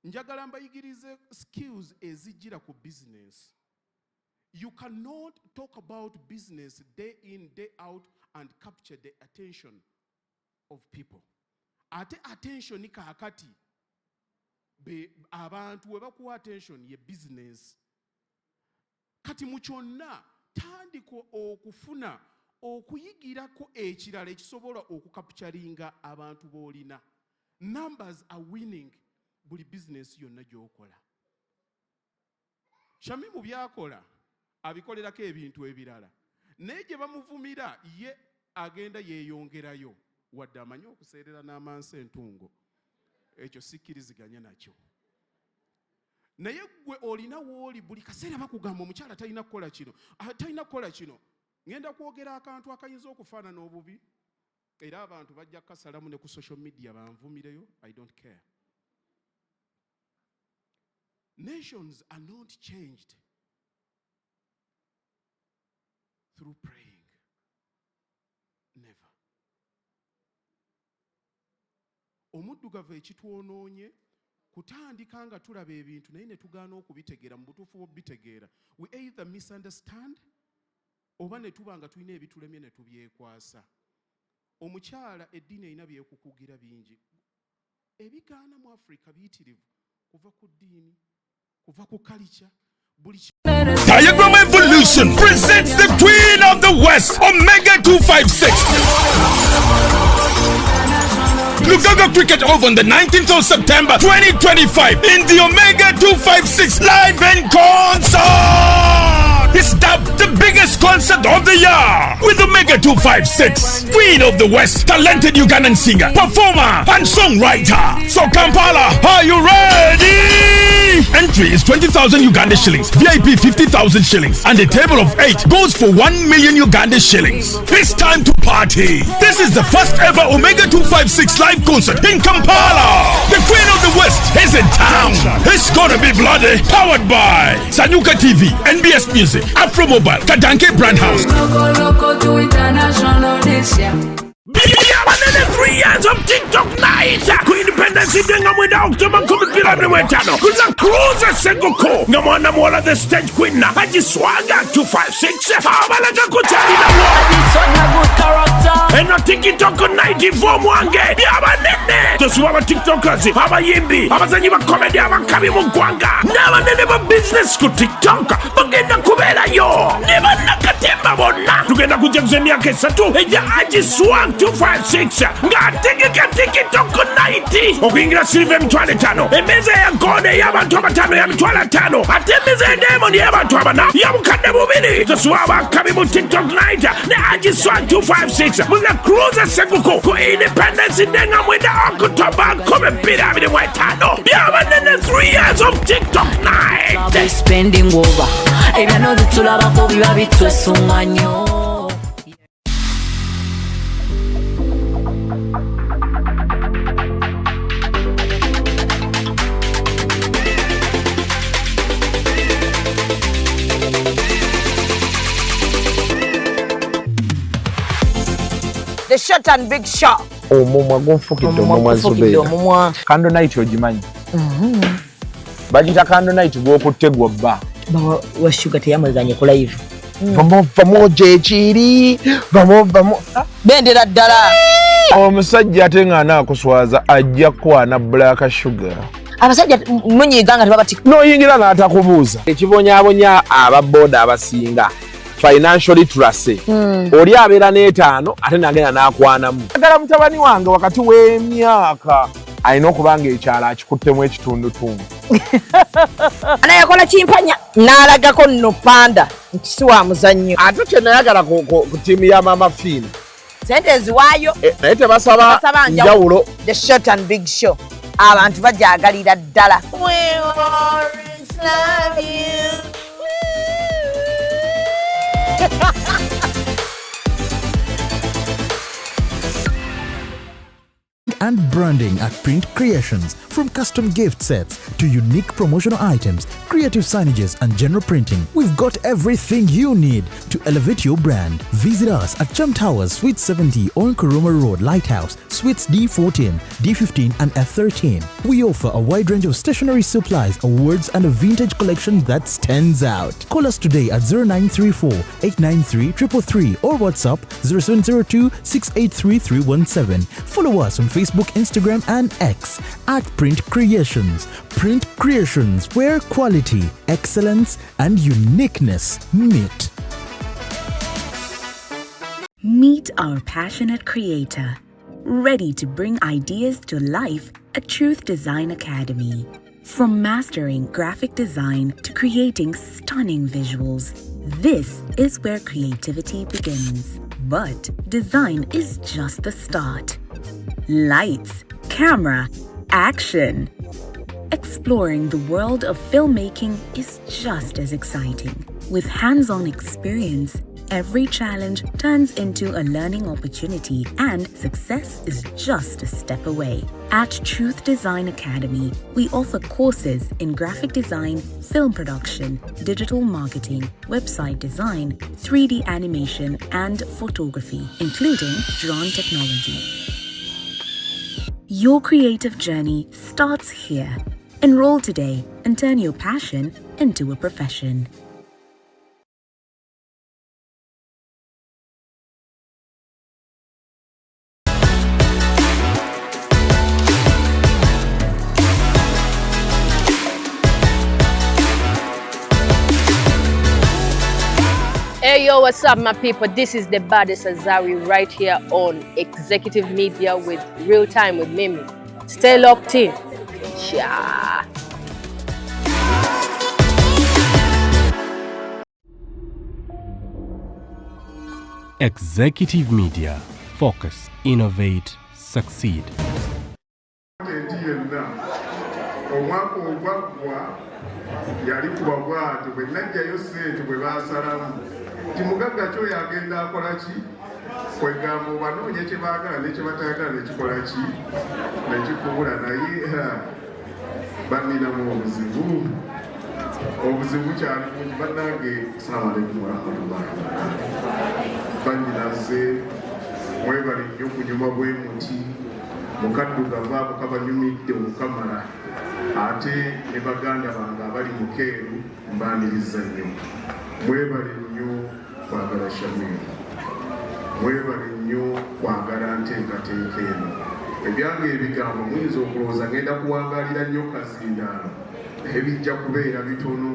Njagala mbayigirize skills ezijjira ku business. You cannot talk about business day in, day out and capture the attention of people. Ate attention kakati abantu webakuwa attention ye business. Kati mu kyonna tandiko okufuna okuyigirako ekirala ekisobola okukapturinga abantu b'olina. Numbers are winning buli business yonna gy'okola. Shami mu byakola abikolerako ebintu ebirala. Naye gye bamuvumira ye agenda yeeyongerayo wadde amanyi okuseerera n'amansi entungo. Ekyo sikkiriziganya nakyo. Naye gwe olina wooli buli kaseera bakugamba omukyala talina kukola kino, talina kukola kino. Ngenda kwogera akantu akayinza okufaanana obubi era abantu bajja kasalamu ne ku social media banvumireyo. I don't care. Nations are not changed through praying. Never. Omuddugavu ekitwonoonye kutandika nga tulaba ebintu naye ne tugaana okubitegeera mu butuufu bw'obitegeera. We either misunderstand oba ne tuba nga tulina ebitulemye ne tubyekwasa. Omukyala eddiini erina byekukugira bingi. Ebigaana mu Africa biyitirivu kuva ku ddiini, kuva ku culture, buli Diagram Evolution presents the Queen of the West, Omega 256. Lugaga Cricket Oval on the 19th of September 2025 in the Omega 256 live in concert. It's dubbed the biggest concert of the year with Omega 256, Queen of the West, talented Ugandan singer, performer, and songwriter. So Kampala, are you ready? Entry is 20,000 Uganda shillings, VIP 50,000 shillings, and a table of 8 goes for 1 million Uganda shillings. It's time to party. This is the first ever Omega 256 live concert in Kampala. The Queen of the West is in town. It's gonna be bloody. Powered by Sabuka TV, NBS Music, Afro Mobile, Kadanke Brand House. Loco to international this year. 3 years of TikTok night ku Independence Day nga mwenda October 15 kuza cruise Sabuka nga mwana mwala the stage queen Hajji Swaga 256 abalaga kutalina Good character. eno TikTok night inform wange yabanene tosuwa aba TikTokers abayimbi abazanyi ba comedy abakabi mu ggwanga n'abanene ba business ku TikTok bagenda kubeerayo ne bannakatemba bonna tugenda kujaguza emyaka 3 eja Hajji Swaga 256 nga tegeka TikTok night okuyingira silver emitwalo 5 emmeeza ya gold ey'abantu 5 ya mitwalo 5 ate emmeeza ya diamond y'abantu 4 ya bukadde 2 tosuwa abakabi mu TikTok night ne Hajji Swaga 256 muna cruise Sabuka ku Independence Day nga mwenda October 2025 byabanene 3 years of TikTok night. Be spending over. Ebya no tulabako biba bitwesunga nnyo. The short and big shot. Omumwa gonfukidde omumwa zubeera. Kando night ogimanyi. Bagita kando night gwokutte gwobba. Bawa wa sugar teyamweganye ku live. Vamo gyekiri. Vamo. Bendera ddala. Omusajja ate nga anaakuswaza ajja kwana black sugar. Abasajja munyiganga tebabati. N'oyingira n'atakubuuza. Ekibonyaabonya ababooda abasinga. Financial literacy. Oli abeera n'etaano ate nagenda n'akwanamu. Agala mutabani wange wakati w'emyaka alina okubanga ekyalo akikuttemu ekitundutundu. Anayakola kimpanya n'alagako nno panda nti si wa muzannyo. Ate kye nayagala ku ttiimu ya Mama Fina. Sente eziwaayo. Naye tebasaba njawulo. The short and big show. Abantu bajaagalira ddala. We always love you. And branding at Print Creations, From custom gift sets to unique promotional items, creative signages and general printing, we've got everything you need to elevate your brand. Visit us at Chum Towers, Suite 70 on Kuruma Road, Lighthouse, Suites D14, D15 and F13. We offer a wide range of stationery supplies, awards and a vintage collection that stands out. Call us today at 0934 893 333 or WhatsApp 0702 683 317. Follow us on Facebook, Instagram and X at Print Creations. Print Creations, where quality, excellence and uniqueness meet. Meet our passionate creator, ready to bring ideas to life at Truth Design Academy. From mastering graphic design to creating stunning visuals, this is where creativity begins. But design is just the start. Lights, camera, action. Exploring the world of filmmaking is just as exciting. With hands-on experience, every challenge turns into a learning opportunity and success is just a step away. At Truth Design Academy, we offer courses in graphic design, film production, digital marketing, website design, 3D animation, and photography, including drone technology. Your creative journey starts here. Enroll today and turn your passion into a profession. Hey yo, what's up my people? This is the baddest Azari right here on Executive Media with RealTime with Mimi. Stay locked in. Yeah. Executive Media. Focus, innovate, succeed. Yali kubagwa bwe najjayo ssente bwe baasalamu kimugagga kyo yagenda akola ki kwegamba obanoonya kye baagala ne kye batayagala nekikola ki nekikubula naye banninamu obuzibu kyali bungi bannange salaamu aleikum warahmatullahi wabarakatuh bannyinaze mwebale nnyo okunyuma bwe muti mukaddugavu abo kabanyumidde omukamala ate ne baganda bange abali mukeeru mbaaniriza nnyo mwebale nnyo kwagala Shamiru mwebale nnyo kwagala nteekateeka eno ebyange ebigambo muyinza okulowooza ngenda kuwangalira nnyo kazindaalo naye bijja kubeera bitono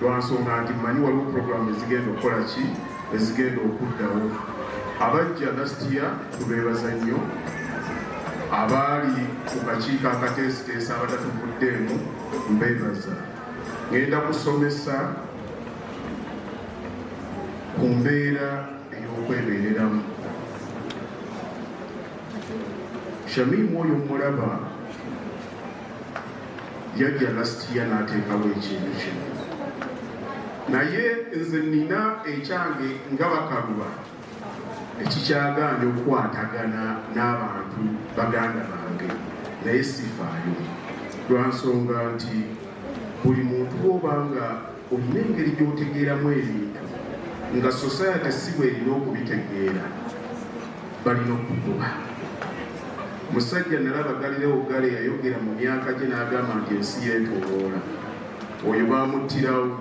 lwansonga nti mmanyi waliwo puroguramu ezigenda okukola ki ezigenda okuddawo abajja last year tubeebaza nnyo abali ku kakiiko akateesiteesa abatatuvuddeemu mbeebaza ngenda kusomesa ku mbeera ey'okwebeereramu Shamimu oyo mulaba yajja last year n'ateekawo ekintu kino naye nze nina ekyange nga Bakaluba ekikyagaanye okukwatagana n'abantu baganda bange naye sifaayo lwansonga nti buli muntu bw'obanga olina engeri gy'otegeeramu ebintu nga society si bw'erina okubitegeera balina okukuba musajja nalaba Galilewo Gale yayogera mu myaka gye n'agamba nti ensi yeetoloola oyo baamuttirawo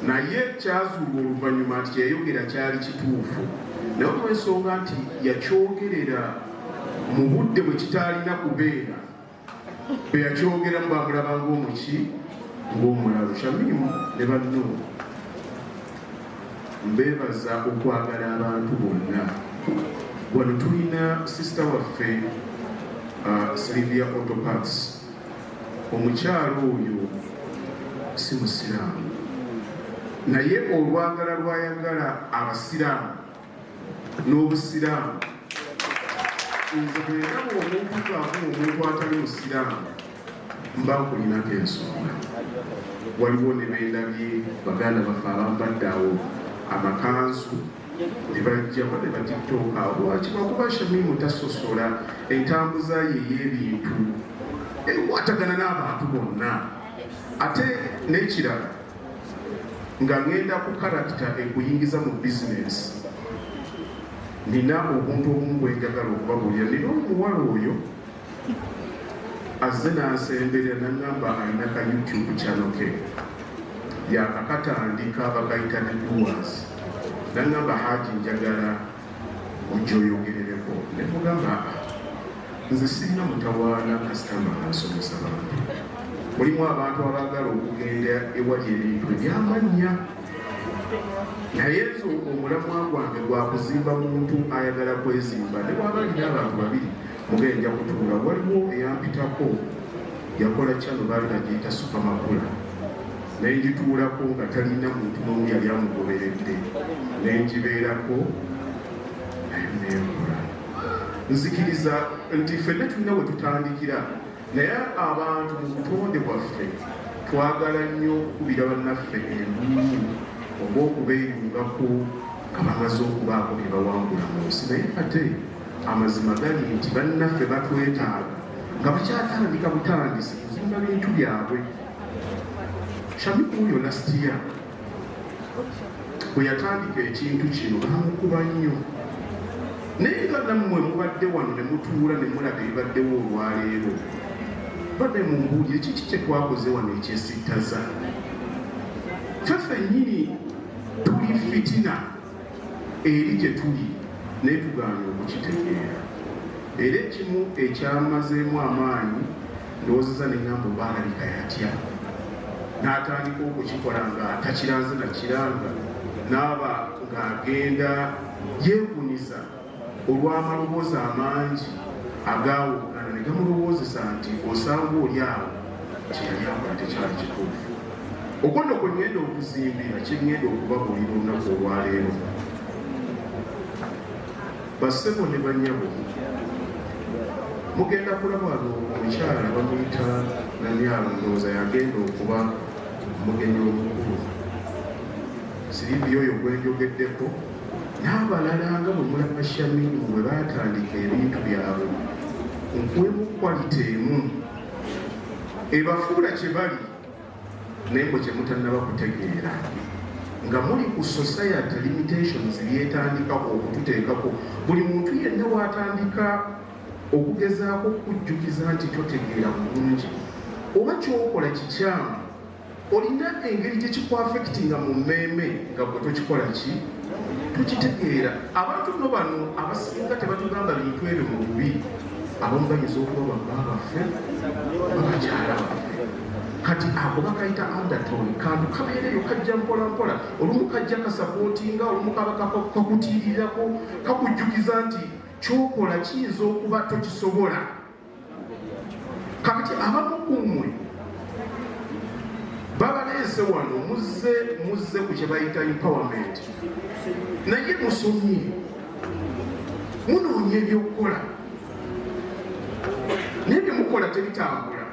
naye kyazuulwa oluvannyuma nti yayogera kyali kituufu naye olw'ensonga nti yakyogerera mu budde bwe kitaalina kubeera bwe yakyogeramu bamulaba ng'omuki ng'omulalu Shamimu ne banno mbeebaza okwagala abantu bonna wano tulina sisita waffe Sylvia Autoparts omukyalo oyo si musiraamu naye olwagala lwayagala abasiraamu n'obusiraamu nze bwendaba omuntu gaamu omuntu atali musiraamu mba nkulinako ensonga waliwo ne bendabye baganda baffe abambadde awo amakanzu ne bajjako ne batiktoka lwaki lwakuba Shamimu tasosola entambuza ye ey'ebintu nekwatagana n'abantu bonna ate n'ekirala nga ngenda ku karakita ekuyingiza mu bizinesi nina obuntu obumu bwenjagala okubabuulira. Nina omuwala oyo azze n'ansemberera n'aŋŋamba alina ka YouTube channel ke yakakatandika bakayita ne doers n'aŋŋamba Hajji njagala ojja oyogerereko. Ne mugamba nze sirina mutawaana kasitama asomesa bantu. Mulimu abantu abaagala okugenda ewali ebintu ebyamannya naye nze omulamwa gwange gwakuzimba muntu ayagala kwezimba. Ne bwaba alina abantu babiri mugenja kutuula. Waliwo eyampitako yakola kyano baali nagiyita supamakula nenjituulako nga talina muntu n'omu yali amugoberedde nenjibeerako naye neekola. Nzikiriza nti ffenna tulina we tutandikira naye abantu mu butonde bwaffe twagala nnyo okukubira bannaffe embuulu oba okubeeyungako nga bamaze okubaako bye bawangula mu nsi. Naye ate amazima gali nti bannaffe batwetaaga nga bakyatandika butandisi kuzimba bintu byabwe. Shamikuyo Nastia bwe yatandika ekintu kino bamukuba nnyo naye nga nammwe mubadde wano ne mutuula ne mulaba ebibaddewo olwaleero badde mu mbuulire kiki kye twakoze wano ekyesittaza. Ffe ffennyini tuli fitina eri gye tuli naye tugaanye okukitegeera. Era ekimu ekyamazeemu amaanyi ndowoozeza ne ŋŋamba oba alabika yatya n'atandika okukikola nga takiranze nakiranga n'aba ng'agenda yeekuniza olw'amaloboozi amangi agaawukana ne gamulowoozesa nti osanga oli awo kyeyali akola tekyali kituufu. Okwo nno kwe ŋŋenda okuzimbira kye ŋŋenda okubabuulira olunaku olwaleero. Bassebo ne bannyabo mugenda kulaba wano omukyala bamuyita Namyalo ndowooza yagenda okuba mugenyi omukulu. Siriivi oyo gwenjogeddeko n'abalala nga bwe mulaba Shamiru bwe baatandika ebintu byabwe nkwemu kwalite emu ebafuula kye bali naye mwe kye mutannaba kutegeera nga muli ku society limitations byetandikako okututeekako. Buli muntu yenna waatandika okugezaako okujjukiza nti totegeera bulungi oba kyokola kikyamu olina engeri gye kikwafekitinga mu mmeeme nga bwe tokikola ki tukitegeera. Abantu no bano abasinga tebatugamba bintu ebyo mu bubi. Abamu bayinza okuba baba baffe babakyala baffe kati ako bakayita undertone kantu kabeereyo kajja mpola mpola. Olumu kajja kasapootinga olumu kaba kakutiirirako kakujjukiza nti kyokola kiyinza okuba tokisobola. Kakati abamu kummwe babaleese wano muzze ku kye bayita empowerment naye musomye munoonya ebyokukola naye byemukola tebitambula.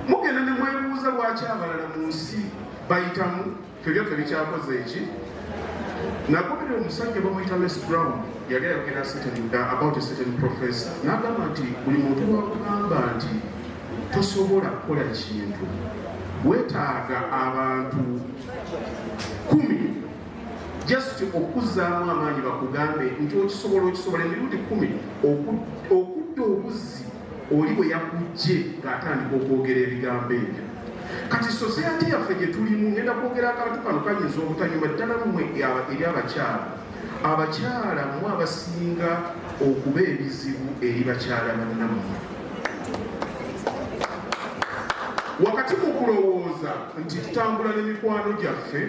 Mugenda ne mwebuuza lwaki abalala mu nsi bayitamu febyaffe bikyakoze eki. Nagobera omusajja bamuyita Les Brown yali ayogera about a certain professor n'agamba nti buli muntu wakugamba nti tosobola kukola kintu weetaaga abantu 10 just okuzzaamu amaanyi bakugambe nti okisobola emirundi 10 okudda obuzzi oli bwe yakujje ng'atandika okwogera ebigambo ebyo. Kati society yaffe gye tulimu ngenda kwogera akantu kano kayinza obutanyuma ddala mmwe eri abakyala. Abakyala mu abasinga okuba ebizibu eri bakyala bannammwe. Wakati mu kulowooza nti tutambula n'emikwano gyaffe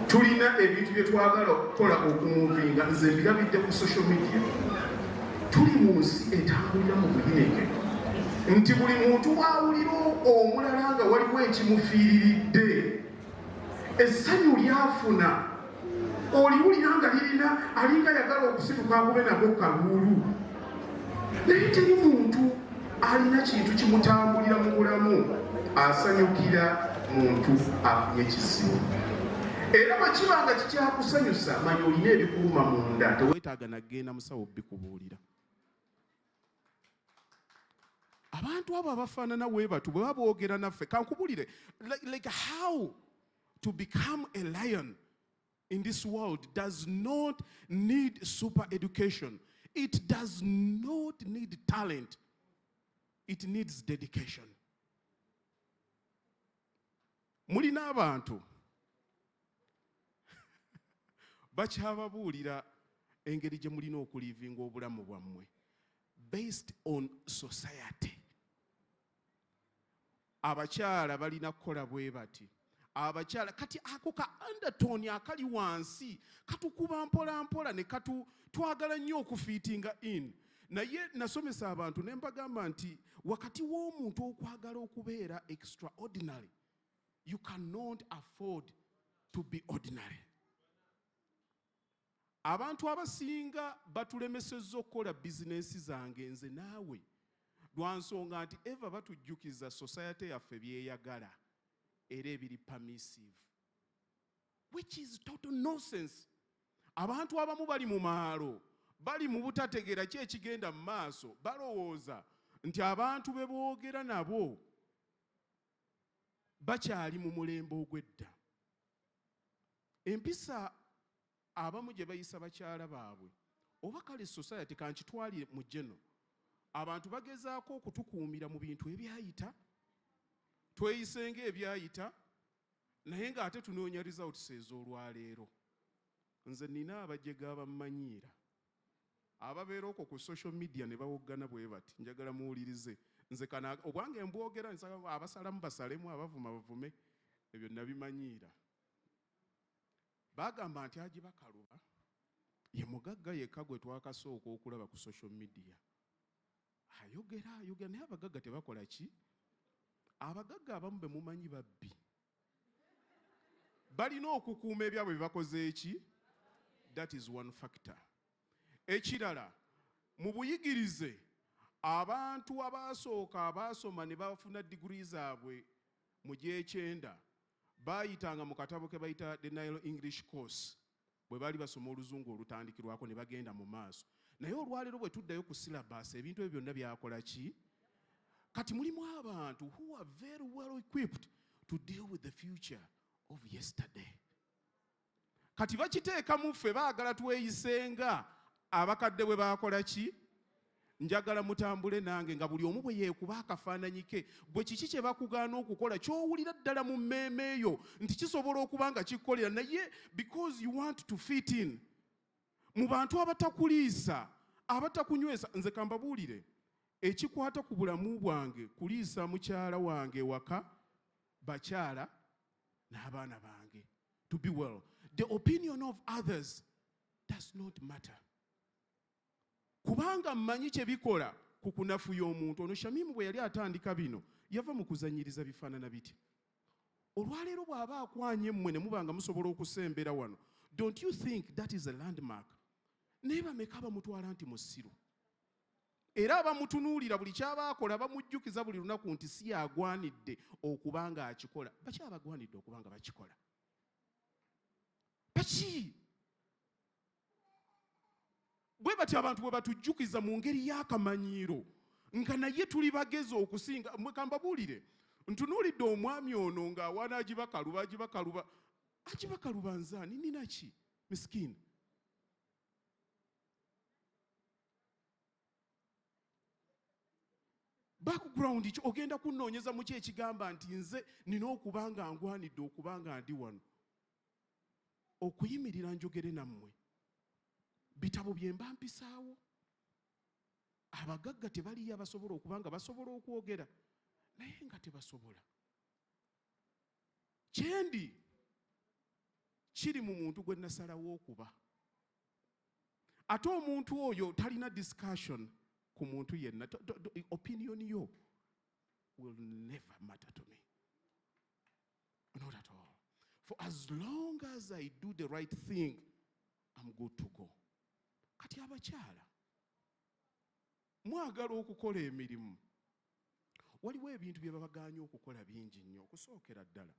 tulina ebintu bye twagala okukola okumuvinga. Nze mbirabidde ku social media. Tuli mu nsi etambulira mu buyinike nti buli muntu waawulira omulala nga waliwo ekimufiiriridde essanyu lyafuna oliwulira nga lirina alinga yagala okusituka akube nako kaluulu naye teri muntu alina kintu kimutambulira mu bulamu asanyukira muntu afunye ekizibu. Era bwe kiba nga kikyakusanyusa manya olina ebikuluma munda teweetaaga nagenda musawo bikubuulira. abantu abo abafaanana bwe batu bwe baboogera naffe kankubulire like how to become a lion in this world does not need super education. It does not need talent. It needs dedication. Mulina abantu bakyababuulira engeri gye mulina okulivinga obulamu bwammwe based on society. Abakyala balina kukola bwe bati. Abakyala kati ako ka undertone akali wansi katukuba mpola mpola ne twagala nnyo okufiitinga in. Naye nasomesa abantu ne mbagamba nti wakati w'omuntu okwagala okubeera extraordinary, you cannot afford to be ordinary. Abantu abasinga batulemesezza okukola bizinesi zange nze naawe lwa nsonga nti eva batujjukiza society yaffe byeyagala era ebiri permissive, which is total nonsense. Abantu abamu bali mu maalo bali mu butategeera ki ekigenda mu maaso, balowooza nti abantu be boogera nabo bakyali mu mulembe ogw'edda. Empisa abamu gye bayisa bakyala baabwe oba kale society kankitwalire mu geno, abantu bagezaako okutukuumira mu bintu ebyayita, tweyisenga ebyayita, naye ng'ate tunoonya results ez'olwaleero. Nze nina abajjega abammanyiira ababeera okwo ku social media ne bawoggana bwe bati, njagala muwulirize. Nze kana obwange mbwogera nsaba abasalamu basalemu, abavuma bavume, ebyo nabimanyiira. Bagamba nti Hajji Bakaluba ye mugagga yekka gwe twakasooka okulaba ku social media. Ayogera naye abagagga tebakola ki? Abagagga abamu be mumanyi babbi. Balina okukuuma ebyabwe bye bakoze eki? That is one factor. Ekirala, mu buyigirize abantu abaasooka abaasoma ne bafuna diguri zaabwe mu gy'ekyenda baayitanga mu katabo ke bayita the Nile English course bwe baali basoma oluzungu olutandikirwako ne bagenda mu maaso. Naye olwaleero bwe tuddayo ku syllabus ebintu ebyo byonna byakola ki? Kati mulimu abantu who are very well equipped to deal with the future of yesterday. Kati bakiteeka mu ffe baagala tweyisenga abakadde bwe baakola ki? Njagala mutambule nange nga buli omu bwe yeekuba akafaananyi ke, bwe kiki kye bakugaana okukola ky'owulira ddala mu mmeeme eyo nti kisobola okuba nga kikkolera, naye because you want to fit in. Mu bantu abatakuliisa, abatakunywesa, nze kambabuulire, ekikwata ku bulamu bwange kuliisa mukyala wange waka, bakyala n'abaana bange. To be well, the opinion of others does not matter. Kubanga mmanyi kye bikola ku kunafuya omuntu. Ono Shamimu bwe yali atandika bino yava mu kuzanyiriza bifaanana biti. Olwaleero bw'aba akwanye mmwe ne mubanga musobola okusembera wano, don't you think that is a landmark? Naye bameka bamutwala nti musiru. Era abamutunuulira buli kyaba akola bamujjukiza buli lunaku nti si yagwanidde okuba nga akikola. Baki abagwanidde okuba nga bakikola? Baki? Bwe bati abantu bwe batujjukiza mu ngeri y'akamanyiiro nga naye tuli bagezi okusinga. Mwe kambabuulire, ntunuulidde omwami ono ng'awaana Agibakaluba nzaani nina ki? Miskini. Background ki ogenda kunnoonyeza mu ki ekigamba nti nze nina okuba nga ngwanidde okuba nga ndi wano okuyimirira njogere nammwe? Bitabo bye mba mpisaawo. Abagagga tebaliyo abasobola okuba nga basobola okwogera naye nga tebasobola. Kyendi kiri mu muntu gwe nasalawo okuba. Ate omuntu oyo talina discussion ku muntu yenna. Opinion yo will never matter to me. Not at all. For as long as I do the right thing, I'm good to go. Kati abakyala mwagala okukola emirimu, waliwo ebintu bye babaganya okukola bingi nnyo. Okusookera ddala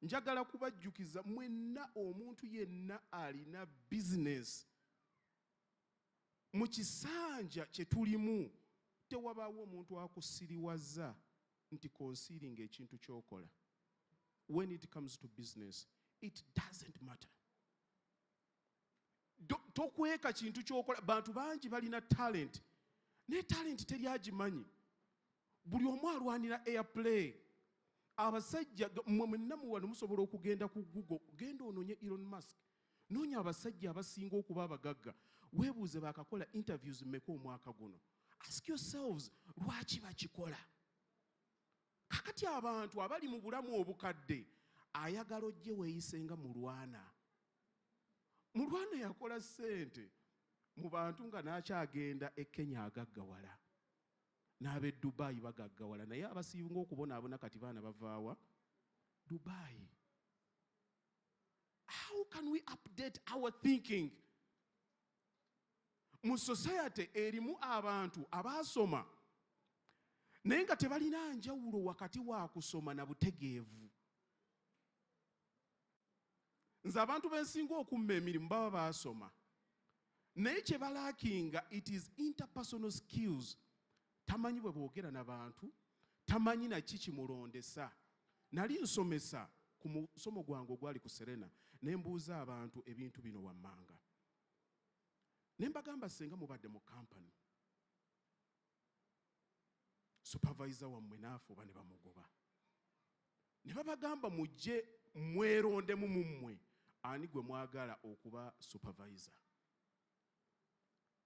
njagala kubajjukiza mwenna, omuntu yenna alina bizinesi mu kisanja kye tulimu tewabaawo omuntu akusiriwaza nti concealing ekintu ky'okola. When it comes to business, it doesn't matter. Tokweka kintu ky'okola. Bantu bangi balina talent. Ne talent teri agimanyi. Buli omu alwanira airplay. Abasajja mwenna muwano musobola okugenda ku Google, genda onoonye Elon Musk. Noonya abasajja abasinga okuba abagagga. Weebuuze baakakola interviews mmeka omwaka guno. Ask yourselves, lwaki bakikola? Kakati abantu abali mu bulamu obukadde, ayagala ojje weeyisenga mulwana. Mulwana yakola ssente mu bantu nga n'akyagenda e Kenya agaggawala. N'ab'e Dubai bagaggawala. Naye abasinga okubonaabona kati baana bavaawa? Dubai. How can we update our thinking? Mu society erimu abantu abaasoma naye nga tebalina njawulo wakati wa kusoma na butegeevu. Nze abantu bensinga okumma emirimu baba baasoma naye kye balaakinga, it is interpersonal skills. Tamanyi bwe boogera n'abantu, tamanyi na kiki mulondesa. Nali nsomesa ku musomo gwange ogwali ku Serena ne mbuuza abantu ebintu bino wammanga. Ne mbagamba senga mubadde mu company, supervisor wammwe naafa oba ne bamugoba. Ne babagamba mujje mwerondemu mu mmwe ani gwe mwagala okuba supervisor.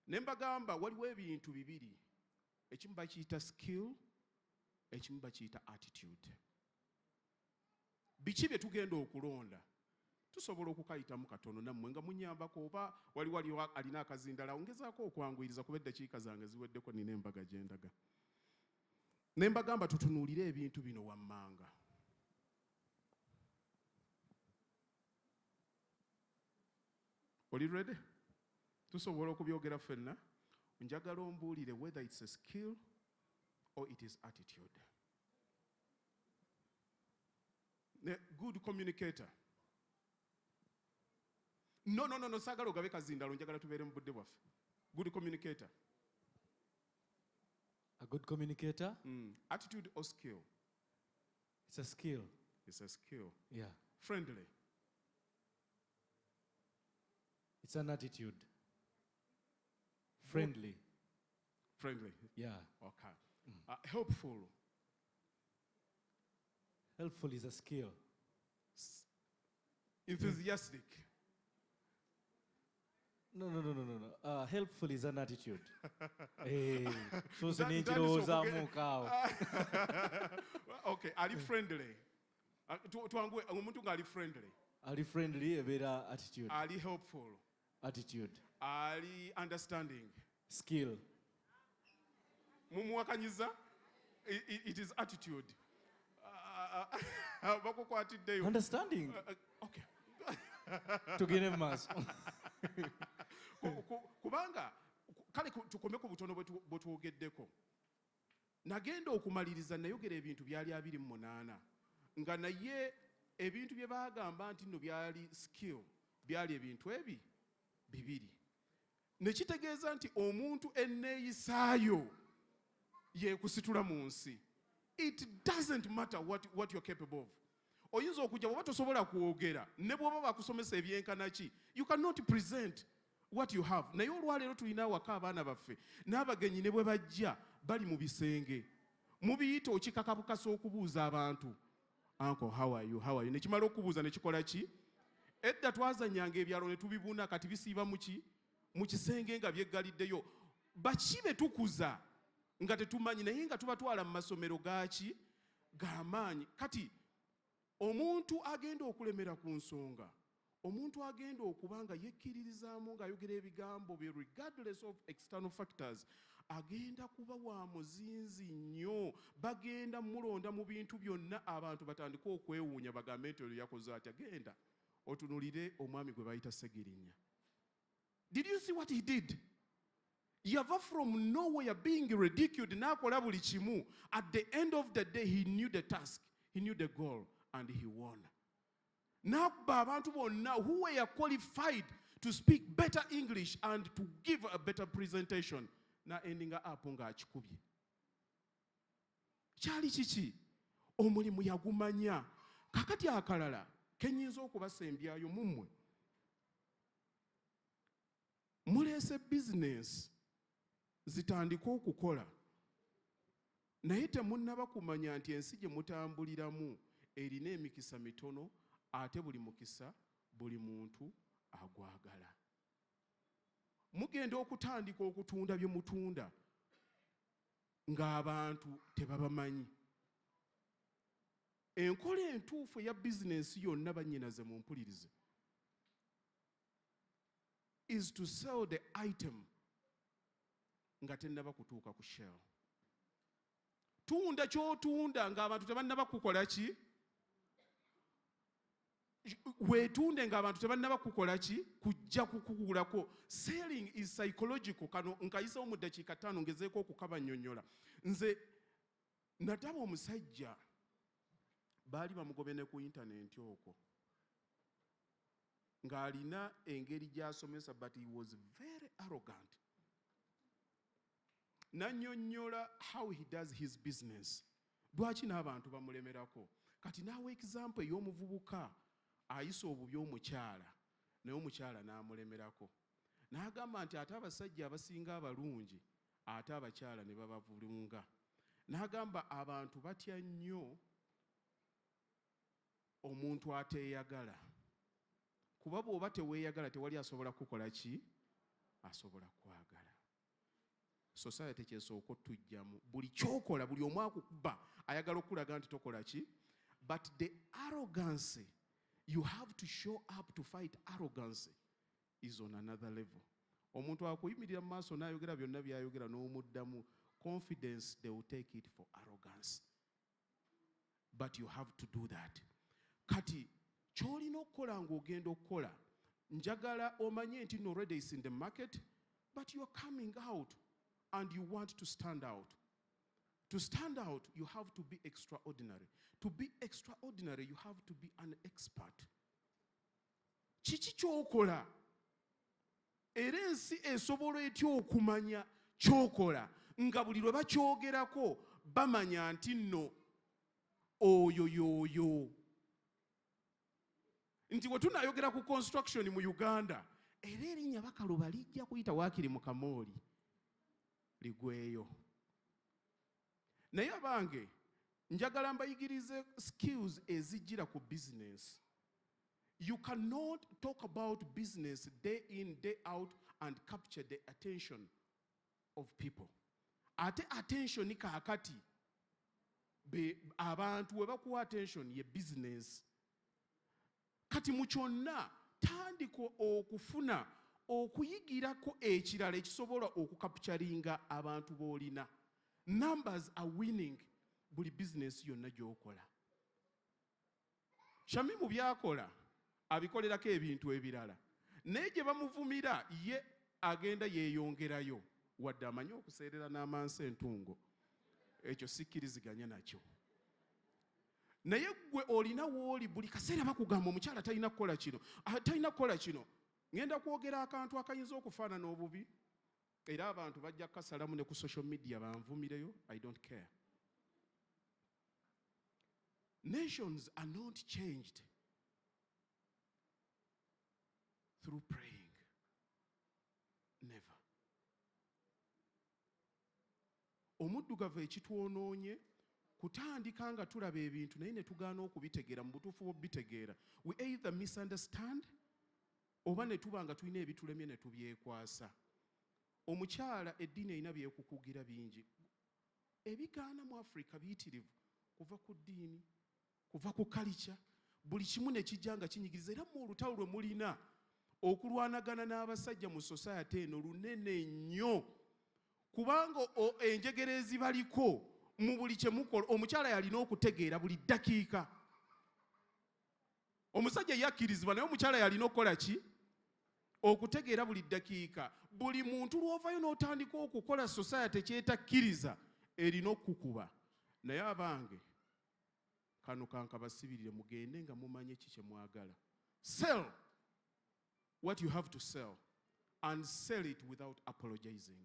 Ne mbagamba waliwo ebintu bibiri. Ekimu bakiyita skill, ekimu bakiyita attitude. Biki bye tugenda okulonda? Tusobola okukayitamu katono nammwe nga munyambako, oba wali alina akazindala ongezaako okwanguyiriza kuba eddakiika zange ziweddeko nina embaga gye ndaga. Ne mbagamba tutunuulire ebintu bino wammanga. Oli ready? Tusobola okubyogera ffenna. Njagala ombuulire whether it's a skill or it is attitude. Good communicator. No, saagala ogabe kazindalo, njagala tubeere mu budde bwaffe. Good communicator. A good communicator? Attitude or skill? It's a skill. It's a skill. Yeah. Friendly? It's an attitude. Friendly. Friendly? Yeah. Okay. Helpful? Helpful is a skill. Enthusiastic? No. Helpful is an attitude. Hey, so senekirowoozamu kaawo. Okay, are you friendly? Tuangwe omuntu nga ali friendly. Ali friendly ebeera attitude. Ali helpful. Attitude. Ali understanding. Skill. Mumuwakanyiza? It is attitude. Bakukwatiddeyo. Understanding. Okay. Tugende mu maaso. Kubanga kale tukomeko butono bwe twogeddeko. Nagenda okumaliriza nayogera ebintu byali 28 nga naye ebintu bye baagamba nti nno byali skill byali ebintu ebi bibiri. Ne kitegeeza nti omuntu enneeyisaayo yeekusitula mu nsi. It doesn't matter what you're capable of. Oyinza okujja bw'oba tosobola kwogera ne bw'oba bakusomesa ebyenkanaki, you cannot present what you have. Naye olwaleero tulina awaka abaana baffe n'abagenyi ne bwe bajja bali mu bisenge. Mubiyita okikakabukasa okubuuza abantu. Uncle, how are you? Ne kimala okubuuza ne kikola ki? Edda twazanyanga ebyalo ne tubibuna kati bisiiba mu kisenge nga byeggaliddeyo. Baki be tukuza nga tetumanyi naye nga tubatwala mu masomero gaaki g'amaanyi. Kati omuntu agenda okulemera ku nsonga, omuntu agenda okuba nga yekkiririzaamu ng'ayogera ebigambo bye regardless of external factors, agenda kuba wa muzinzi nnyo. Bagenda mulonda mu bintu byonna abantu batandika okwewuunya bagambe nti oyo yakoze atya. Genda otunulire omwami gwe bayita Segirinya. Did you see what he did? Yava from nowhere being ridiculed n'akola buli kimu. At the end of the day he knew the task, he knew the goal, and he won. N'abba abantu bonna who were qualified to speak better English and to give a better presentation na endinga up ng'akikubye. kyali kiki omulimu yagumanya. Kakati akalala kenyinza okubasembyayo mummwe, muleese bizinesi zitandika okukola naye temunnaba kumanya nti ensi gye mutambuliramu erina emikisa mitono, ate buli mukisa buli muntu agwagala. Mugenda okutandika okutunda bye mutunda ng'abantu tebabamanyi. Enkola entuufu eya bizinesi yonna bannyinaze mumpulirize is to sell the item nga tennaba kutuuka ku shell. Tunda ky'otunda ng'abantu tebannaba kukola ki? Weetunde ng'abantu tebannaba kukola ki? Kujja kukugulako. Selling is psychological. Kano nkayisawo mu ddakiika 5 ngezeeko okukabannyonnyola. Nze nataba omusajja baali bamugobene ku intaneti okwo ng'alina engeri gy'asomesa, but he was very arrogant. Nannyonnyola how he does his business. Lwaki n'abantu bamulemerako? Kati naawe example ey'omuvubuka ayisa obubi omukyala naye omukyala n'amulemerako. N'agamba nti ate abasajja abasinga abalungi ate abakyala ne babavulunga. N'agamba abantu batya nnyo omuntu ateeyagala, kuba bw'oba teweeyagala tewali asobola kukola ki? Asobola kwagala. Society kyesooka otujjamu. Buli kyokola, buli omu akukuba ayagala okulaga nti tokola ki? But the arrogance you have to show up to fight arrogance is on another level. Omuntu akuyimirira mu maaso n'ayogera byonna by'ayogera n'omuddamu, confidence they will take it for arrogance. But you have to do that. Kati ky'olina okukola ng'ogenda okukola, njagala omanye nti already is in the market, but you are coming out and you want to stand out. To stand out, you have to be extraordinary. To be extraordinary, you have to be an expert. Kiki ky'okola era ensi esobola etya okumanya ky'okola nga buli lwe bakyogerako bamanya nti nno oyo y'oyo. Nti we tunayogera ku construction mu Uganda era erinnya Bakaluba lijja kuyita waakiri mu kamooli ligweyo. Naye abange njagala mbayigirize skills ezijjira ku business. You cannot talk about business day in, day out and capture the attention of people. Ate attention ni kaakati abantu we bakuwa attention ye business. Kati mu kyonna tandika okufuna okuyigirako ekirala ekisobola okukapturinga abantu b'olina. Numbers are winning buli business yonna gy'okola. Shami mu byakola abikolerako ebintu ebirala naye gye bamuvumira ye agenda yeeyongerayo wadde amanyi okuseerera n'amansi entungo. Ekyo sikkiriziganya nakyo. Naye gwe olina wooli buli kaseera bakugamba omukyala talina kukola kino, talina kukola kino. Ngenda kwogera akantu akayinza okufaanana obubi era abantu bajja kukasalamu ne ku social media banvumireyo. I don't care. Nations are not changed through praying. Never. Omuddugavu ekitwonoonye kutandika nga tulaba ebintu naye ne tugaana okubitegeera mu butuufu bw'obitegeera. We either misunderstand oba ne tuba nga tulina ebitulemye ne tubyekwasa. Omukyala eddiini erina byekukugira bingi. Ebigaana mu Africa biyitirivu kuva ku ddiini, kuva ku kalica, buli kimu ne kijja nga kinyigiriza. Era mu olutalo lwe mulina okulwanagana n'abasajja mu society eno lunene nnyo kubanga enjegere ezibaliko mu buli kye mukola omukyala yalina okutegeera buli ddakiika. Omusajja yakkirizibwa naye omukyala yalina okukola ki? Okutegeera buli ddakiika. Buli muntu lw'ovayo n'otandika okukola society kyetakkiriza erina okukuba. Naye abange kano kankabasibirire mugende nga mumanye ki kye mwagala. Sell what you have to sell and sell it without apologizing.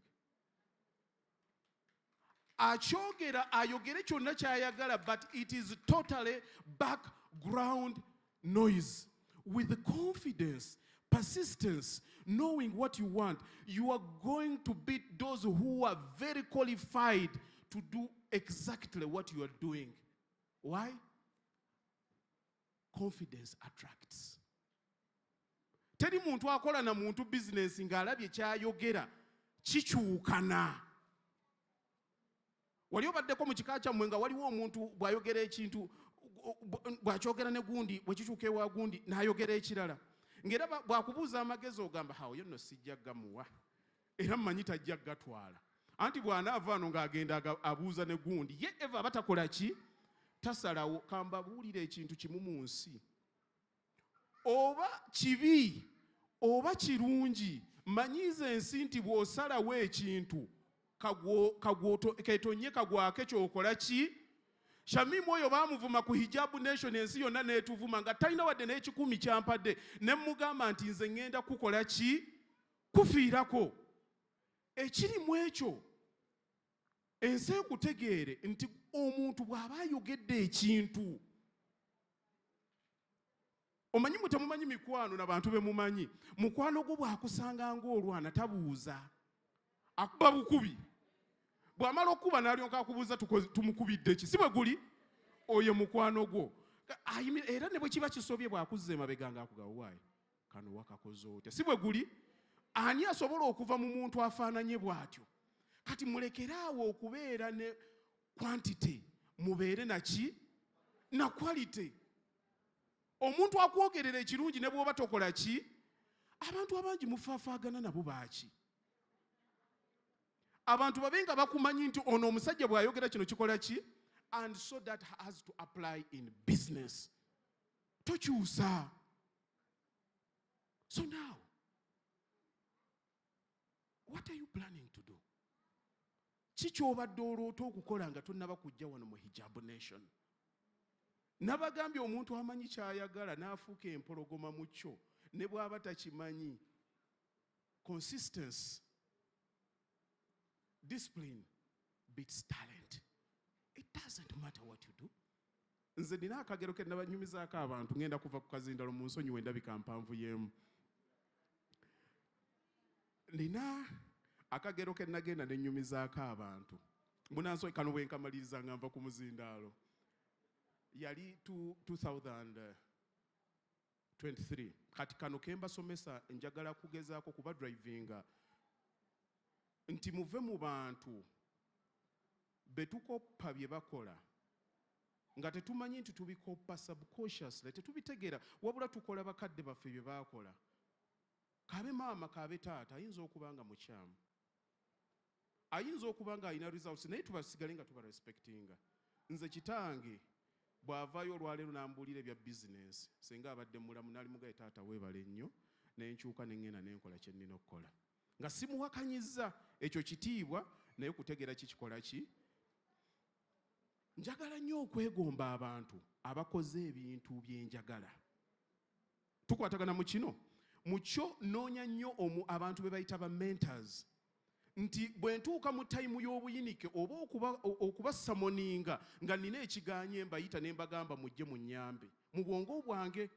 akyogera ayogere kyonna ky'ayagala, but it is totally background noise. With confidence, persistence, knowing what you want, you are going to beat those who are very qualified to do exactly what you are doing. Why? Confidence attracts. Teri muntu akola na muntu business ng'alabye ky'ayogera kikyukana. Wali obaddeko mu kika kyammwe nga waliwo omuntu bw'ayogera ekintu bw'akyogera ne gundi bwekikyuka ewa gundi n'ayogera ekirala. Ng'era bw'akubuuza amagezi ogamba hawo yo nno sijja gamuwa era mmanyi tajja gatwala. Anti bw'anaava ano ng'agenda abuuza ne gundi ye eva batakola ki? Tasalawo. Kambabuulira ekintu kimu mu nsi. Oba kibi oba kirungi, manyiiza ensi nti bw'osalawo ekintu ketonye kagwake ky'okola ki? Shamimu oyo baamuvuma ku Hijab Nation, ensi yonna n'etuvuma nga talina wadde n'ekikumi kyampadde, ne mugamba nti nze ŋŋenda kukola ki? Kufiirako. Ekiri mu ekyo ensi ekutegeere nti omuntu bw'aba ayogedde ekintu, omanyi mu temumanyi mikwano n'abantu be mumanyi, mukwano gwo bw'akusanga ng'olwana tabuuza, akuba bukubi. Bw'amala okuba n'alyoka akubuuza tumukubidde ki? Si bwe guli? Oyo mukwano gwo. Era ne bwe kiba kisobye bw'akuzza emabega ng'akugamba waayi kano wakakoze otya? Si bwe guli? Ani asobola okuva mu muntu afaananye bw'atyo? Kati mulekeraawo okubeera ne quantity, mubeere naki? Na quality. Omuntu akwogerera ekirungi ne bw'oba tokola ki? Abantu abangi mufaafaagana nabo baaki? Abantu babenga bakumanyi nti ono omusajja bw'ayogera kino kikola ki? And so that has to apply in business. Tokyusa. So now, what are you planning to do? Kiki obadde oloota okukola nga tonnaba kujja wano mu Hijab Nation? Nabagambye omuntu amanyi ky'ayagala n'afuuka empologoma mu kyo ne bw'aba takimanyi. Consistency, discipline beats talent. It doesn't matter what you do. Nze nina akagero ke nabanyumizaako abantu ngenda kuva ku kazindalo mu nsonyi w'endabika mpanvuyeemu. Nina akagero ke nagenda ne nnyumizaako abantu. Munansonyi kano bwe nkamaliriza nga nva ku muzindaalo. Yali 2023. Kati kano ke mbasomesa njagala kugezaako kuba drivinga nti muve mu bantu betukoppa bye bakola nga tetumanyi nti tubikoppa subconsciously, tetubitegeera, wabula tukola bakadde baffe bye baakola. Kabe maama kabe taata ayinza okuba nga mukyamu, ayinza okuba nga alina results, naye tubasigale nga tubarespectinga. Nze kitange bw'avaayo olwaleero n'ambuulira ebya bizinensi, singa abadde mulamu n'ali mugaye taata weebale nnyo, n'enkyuka n'engenda n'enkola kye nnina okukola. Nga simuwakanyizza ekyo kitiibwa, naye kutegeera kikikola ki? Njagala nnyo okwegomba abantu abakoze ebintu bye njagala. Tukwatagana mu kino. Mu kyo noonya nnyo abantu be bayita ba mentors. Nti bwe ntuuka mu tayimu y'obuyinike oba okubasamoninga nga nina ekiganye mbayita ne mbagamba mujje mu nnyambe mu bwongo bwange.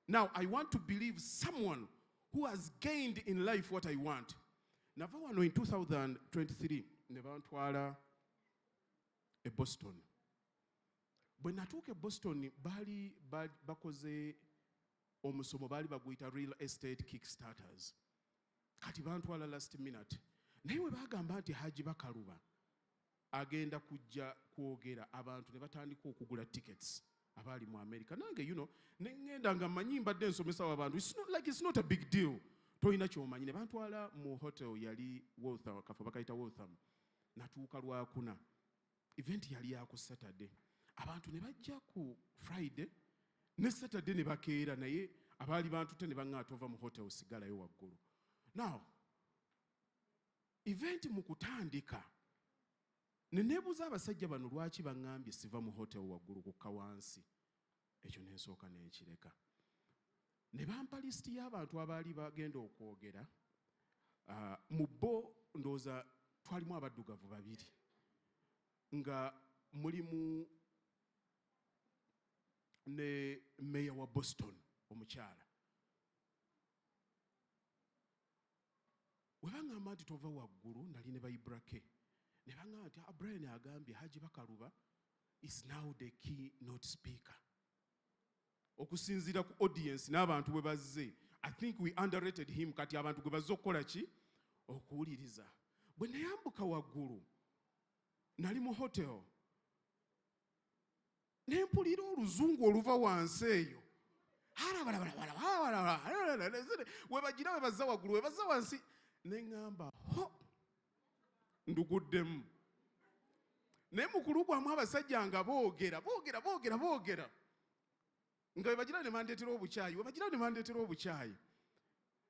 Now I want to believe someone who has gained in life what I want. Nava wano in 2023 ne bantwala e Boston. Bwe natuuka e Boston baali bakoze omusomo baali baguyita real estate kickstarters. Kati bantwala last minute. Naye we bagamba nti Hajji Bakaluba agenda kujja kwogera, abantu ne batandika okugula tickets abaali mu America. Nange ne ngenda nga mmanyi mbadde nsomesa abantu. It's not a big deal. Toyina ky'omanyi. Ne bantwala mu hotel yali Waltham, kafo bakayita Waltham. Natuuka Lwakuna. Event yali ya ku Saturday. Abantu ne bajja ku Friday ne Saturday ne bakeera, naye abaali bantute ne baŋŋaata ova mu hotel sigalayo waggulu. Now, event mu kutandika ne neebuuza abasajja bano lwaki baŋŋambye siva mu hotel waggulu kukka wansi. Ekyo ne nsooka n'ekireka. Ne bampa lisiti y'abantu abaali bagenda okwogera. Mu bo ndowooza twalimu abaddugavu babiri. nga mulimu ne meya wa Boston omukyala. Webangamba nti tova waggulu nali ne bayibrake ne bangamba nti Brian agambye Hajji Bakaluba is now the keynote speaker. Okusinziira ku audience n'abantu bwe bazze, I think we underrated him. Kati abantu gwe bazze okukola ki? Okuwuliriza. Bwe nayambuka waggulu nali mu hotel ne mpulira oluzungu oluva wansi eyo. Webagira we bazza waggulu we bazza wansi ne ŋŋamba ho nduguddemu. Naye mukulu gwamu abasajja nga boogera nga webagira ne bandeetera obukyayi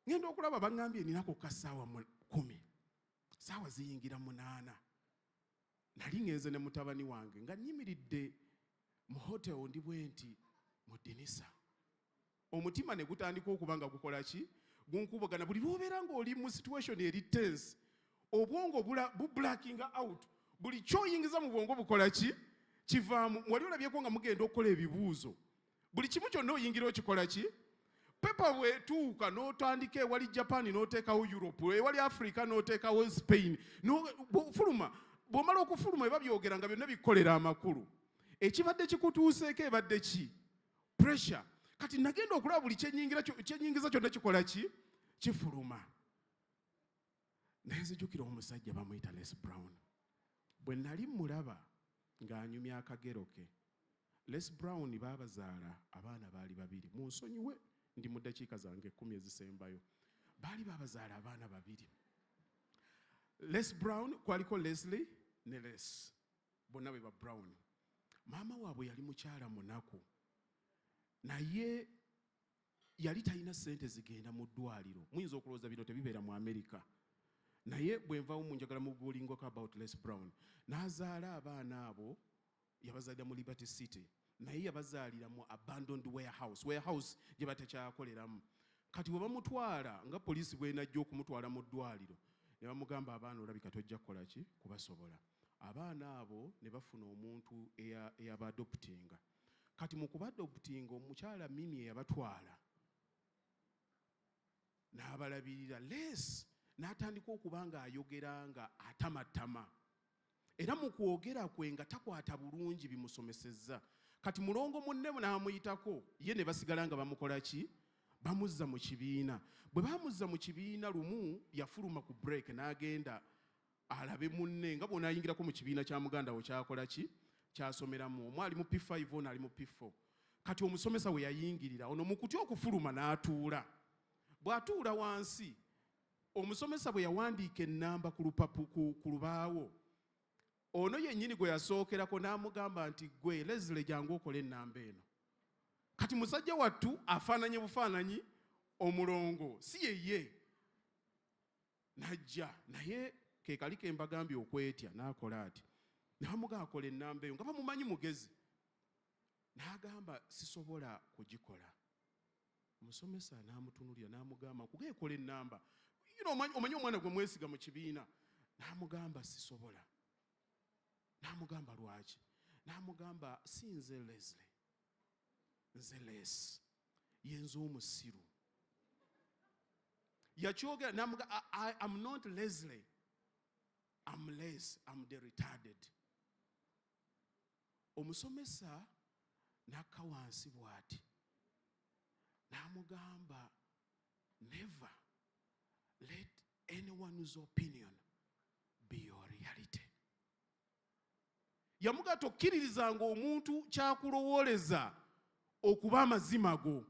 ngenda okulaba baŋŋambye ninako ka ssaawa 10 ssaawa ziyingira 8 nali ngenze ne mutabani wange nga nnyimiridde mu hotel ndi bwenti mu ddinisa. Omutima ne gutandika okuba nga gukola ki? Gunkubagana. Buli lw'obeera ng'oli mu situation eri tense, obwongo blacking out. Buli kyoyingiza mu bwongo bukola ki? Kivaamu. Wali olabyeko nga mugenda okukola ebibuuzo. Buli kimu kyonna oyingira okikola ki? Pepa bwetuuka n'otandika ewali Japan n'oteekawo Europe, ewali Africa n'oteekawo Spain. Fuluma. Bw'omala okufuluma eba byogera nga byonna bikolera amakulu. Ekibadde kikutuuseeko ebadde ki? Pressure. Kati nagenda okulaba buli kyenyingiza kyonna kikola ki? Kifuluma. Nenzijukira omusajja bamuyita Les Brown. Bwe nali mulaba ng'anyumya akagero ke. Les Brown baabazaala abaana baali 2. Mu nsonyiwe ndi mu ddakiika zange 10 ezisembayo. Baali baabazaala abaana 2. Les Brown kwaliko Leslie ne Les. Bonna be ba Brown. Maama waabwe yali mukyala munaku. Naye yali talina ssente zigenda mu ddwaliro. Muyinza okulowooza bino tebibeera mu Amerika. Naye bwe nvaawo mu njagala mu googlingako about Les Brown. N'azaala abaana abo yabazaalira mu Liberty City. Naye yabazaalira mu abandoned warehouse gye batakyakoleramu. Kati bwe bamutwala nga poliisi bw'enajja okumutwala mu ddwaliro ne bamugamba abaana olabika tojja kukola ki? Kubasobola. Abaana abo ne bafuna omuntu eyabadoptinga. Kati mu kubadoptinga omukyala Mimi eyabatwala n'abalabirira Les n'atandika okuba nga ayogera nga atamatama. Era mu kwogera kwe nga takwata bulungi bimusomesezza. Kati mulongo munne n'amuyitako ye ne basigala nga bamukola ki? Bamuzza mu kibiina. Bwe bamuzza mu kibiina lumu yafuluma ku break n'agenda alabe munne nga bw'onaayingirako mu kibiina kya muganda we kyakola ki? Kyasomeramu. Omu ali mu P5 ono ali mu P4. Kati omusomesa we yayingirira ono mu kutya okufuluma n'atuula. Bw'atuula wansi omusomesa bwe yawandiika ennamba ku lubaawo, ono yennyini gwe yasookerako n'amugamba nti gwe Leslie jangu okole ennamba eno. Kati musajja wattu afaananye bufaananyi omulongo si yeye. Najja naye ke kali ke mbagambye okwetya n'akola ati. Ne bamugamba akola ennamba eyo nga bamumanyi mugezi. N'agamba sisobola kugikola. Omusomesa n'amutunulira n'amugamba kugeekola ennamba. Omanyi omwana gwe mwesiga mu kibiina. N'amugamba sisobola. N'amugamba lwaki? N'amugamba si nze Leslie. Nze Les. Yenze omusiru. Yakyogera n'amugamba I'm not Leslie. I'm Les. I'm the retarded. Omusomesa n'akka wansi bw'ati. N'amugamba never let anyone's opinion be your reality. Yamuga tokkiririzanga omuntu kyakulowooleza okuba amazima go.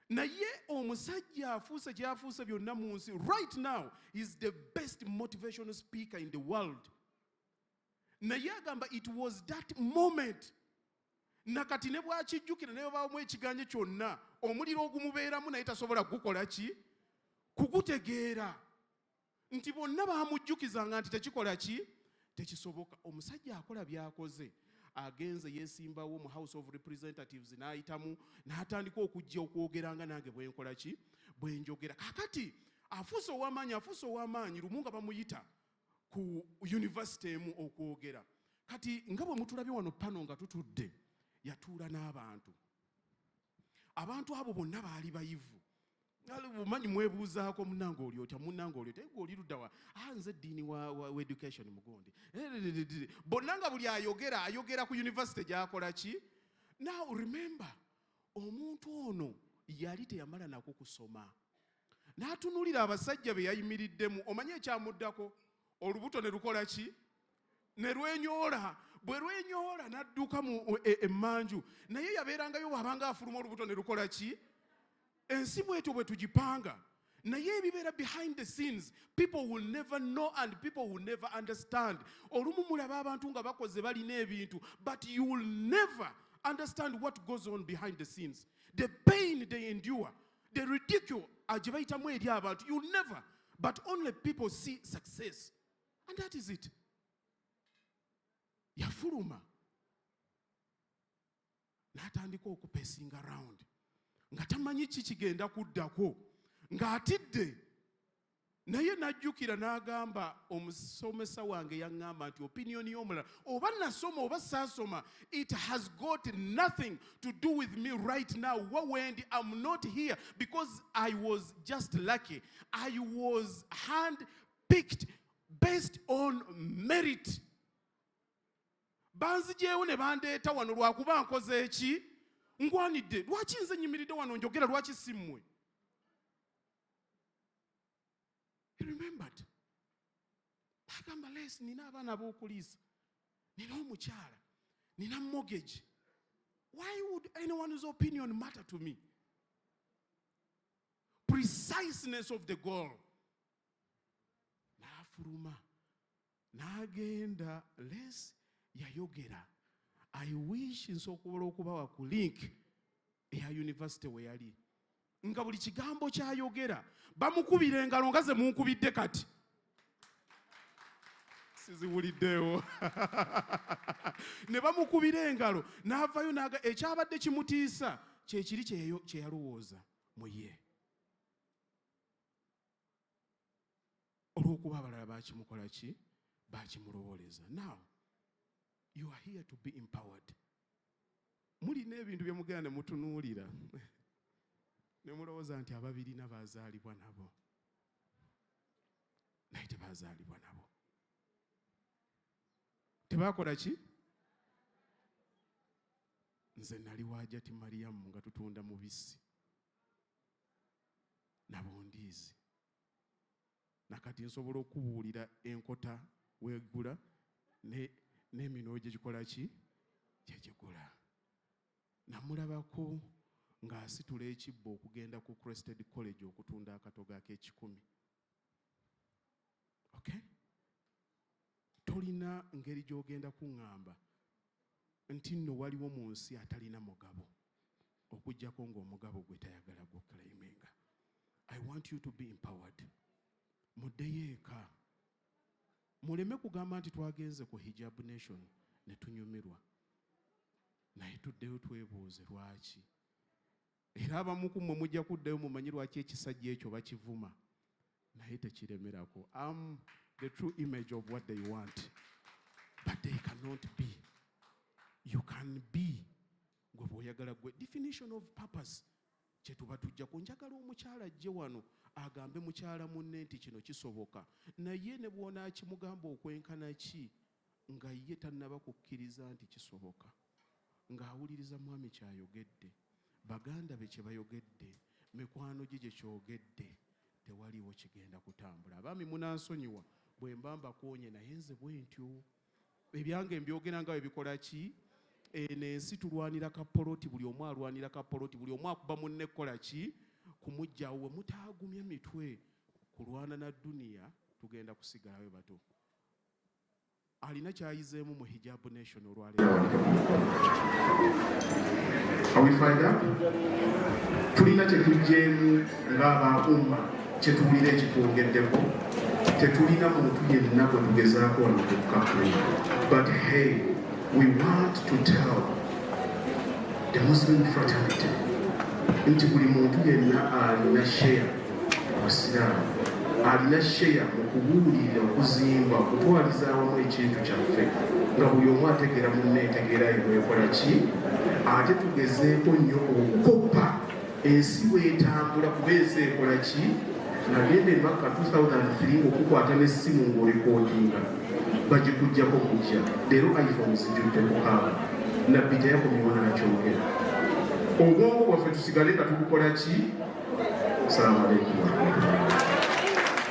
Naye omusajja afuuse kyafuuse byonna mu nsi right now is the best motivational speaker in the world. Naye agamba it was that moment. Nakati ne bwakijjukira ne babaamu ekiganje kyonna omuliro ogumubeeramu naye tasobola kugukola ki? Kugutegeera. Nti bonna baamujjukizanga nti tekikola ki? Tekisoboka. Omusajja akola byakoze. Agenze yeesimbawo mu House of Representatives n'ayitamu n'atandika okujja okwogeranga nange bwe nkola ki? Bwe njogera. Kakati afuuse ow'amaanyi lumu nga bamuyita ku university emu okwogera. Kati nga bwe mutulabye wano pano nga tutudde yatuula n'abantu. Abantu abo bonna baali bayivu. Bumanyi mwebuuzaako munnange oli otya munnange oli otya oli ludda wa nze ddiini wa education mugondi. Bonna nga buli ayogera ku university gy'akola ki. Now remember, omuntu ono yali teyamala nako kusoma. N'atunuulira abasajja be yayimiriddemu. Omanyi ekyamuddako? Olubuto ne lukola ki? Ne lwenyoola. Bwe lwenyoola n'adduka mu emmanju. Naye yabeerangayo bw'abanga afuluma olubuto ne lukola ki? Ensi bwetyo bwe tugipanga. Naye ebibeera behind the scenes, people will never know and people will never understand. Olumu mulaba abantu nga bakoze balina ebintu, but you will never understand what goes on behind the scenes. The pain they endure, the ridicule gye bayitamu eri abantu, you'll never, but only people see success. And that is it. Yafuluma. N'atandika okupesinga around. Nga tamanyi ki kigenda kuddako. Ng'atidde. Naye n'ajjukira n'agamba omusomesa wange yaŋŋamba nti opinion y'omulala oba nasoma oba saasoma, it has got nothing to do with me right now. When I'm not here because I was just lucky. I was hand-picked based on merit. Banzijeewo ne bandeeta wano lwakuba nkoze eki? Ngwanidde. Lwaki nze nyimiridde wano njogera lwaki si mmwe? He remembered. Agamba les nina abaana ab'okuliisa. Nina omukyala. Nina mortgage. Why would anyone's opinion matter to me? Preciseness of the goal. N'afuluma. N'agenda les yayogera. I wish nsobola okubawa ku link eya university we yali. Nga buli kigambo kyayogera bamukubira engalo nga ze munkubidde kati. Siziwuliddewo. Ne bamukubira engalo n'avayo n'aga ekyabadde kimutiisa kye kiri kye yalowooza mu ye. Olw'okuba abalala baakimukola ki? Baakimulowooleza. Now, you are here to be empowered. Mulina ebintu bye mugenda ne mutunuulira. Ne mulowooza nti ababirina baazaalibwa nabo. Naye tebaazaalibwa nabo. Tebaakola ki? Nze nali wa Hajji Mariamu nga tutunda mubisi. Nabondiizi. Nakati nsobola okubuulira enkota weegula n'emino gye gikola ki? Gye gigula. Namulabako ng'asitula ekibbo okugenda ku Crested College okutunda akatogo ak'ekikumi. Okay? Tolina ngeri gy'ogenda kuŋŋamba nti nno waliwo mu nsi atalina mugabo okuggyako ng'omugabo gwe tayagala gw'okulayimanga. I want you to be empowered. Muddeyo eka. Muleme kugamba nti twagenze ku hijab nation ne tunyumirwa. Naye tuddeyo twebuuze lwaki. Era abamu ku mmwe mujja kuddayo mumanyi lwaki ekisajja ekyo bakivuma. Naye tekiremerako. I'm the true image of what they want. But they cannot be. You can be. Gwe bw'oyagala gwe. Definition of purpose. Kye tuba tujjako. Njagala omukyala ajje wano agambe mukyala munne nti kino kisoboka. Naye ne bw'ona akimugamba okwenkana ki nga ye tannaba kukkiriza nti kisoboka. Ng'awuliriza mwami kyayogedde. Baganda be kye bayogedde. Mikwano gye gye kyogedde. Tewaliwo kigenda kutambula. Abaami munansonyiwa bwe mba mbakoonye naye nze bwe ntyo. Ebyange mbyogera nga bwe bikola ki? N'ensi tulwanira kapoloti, buli omu alwanira kapoloti, buli omu akuba munne ekkola ki? Kumujjawo we mutaagumya mitwe. Kulwana na duniya tugenda kusigalayo bato. Alina kyayizeemu mu hijab nation olwaleero. Awifanda tulina kye tujjeemu ng'abaumma kye tuwulira ekitwogeddeko. Tetulina muntu yenna gwe tugezaako wano okukakkanya. But hey, we want to tell the Muslim fraternity nti buli muntu yenna alina share abasiraamu alina sheya mu kubuulirira okuzimba okutwaliza awamu ekintu kyaffe nga buli omu ategeera munne etegeera yeweekola ki ate tugezeeko nnyo okukoppa ensi bwetambula kuba ensi ekola ki nagenda emaka 2003 okukwata n'essimu ng'orekoodinga bagikujjako kujja leero iphone zijjudde mukaaga nabbi teyakomyewo nakyogera obwongo bwaffe tusigale nga tubukola ki assalamu alaikum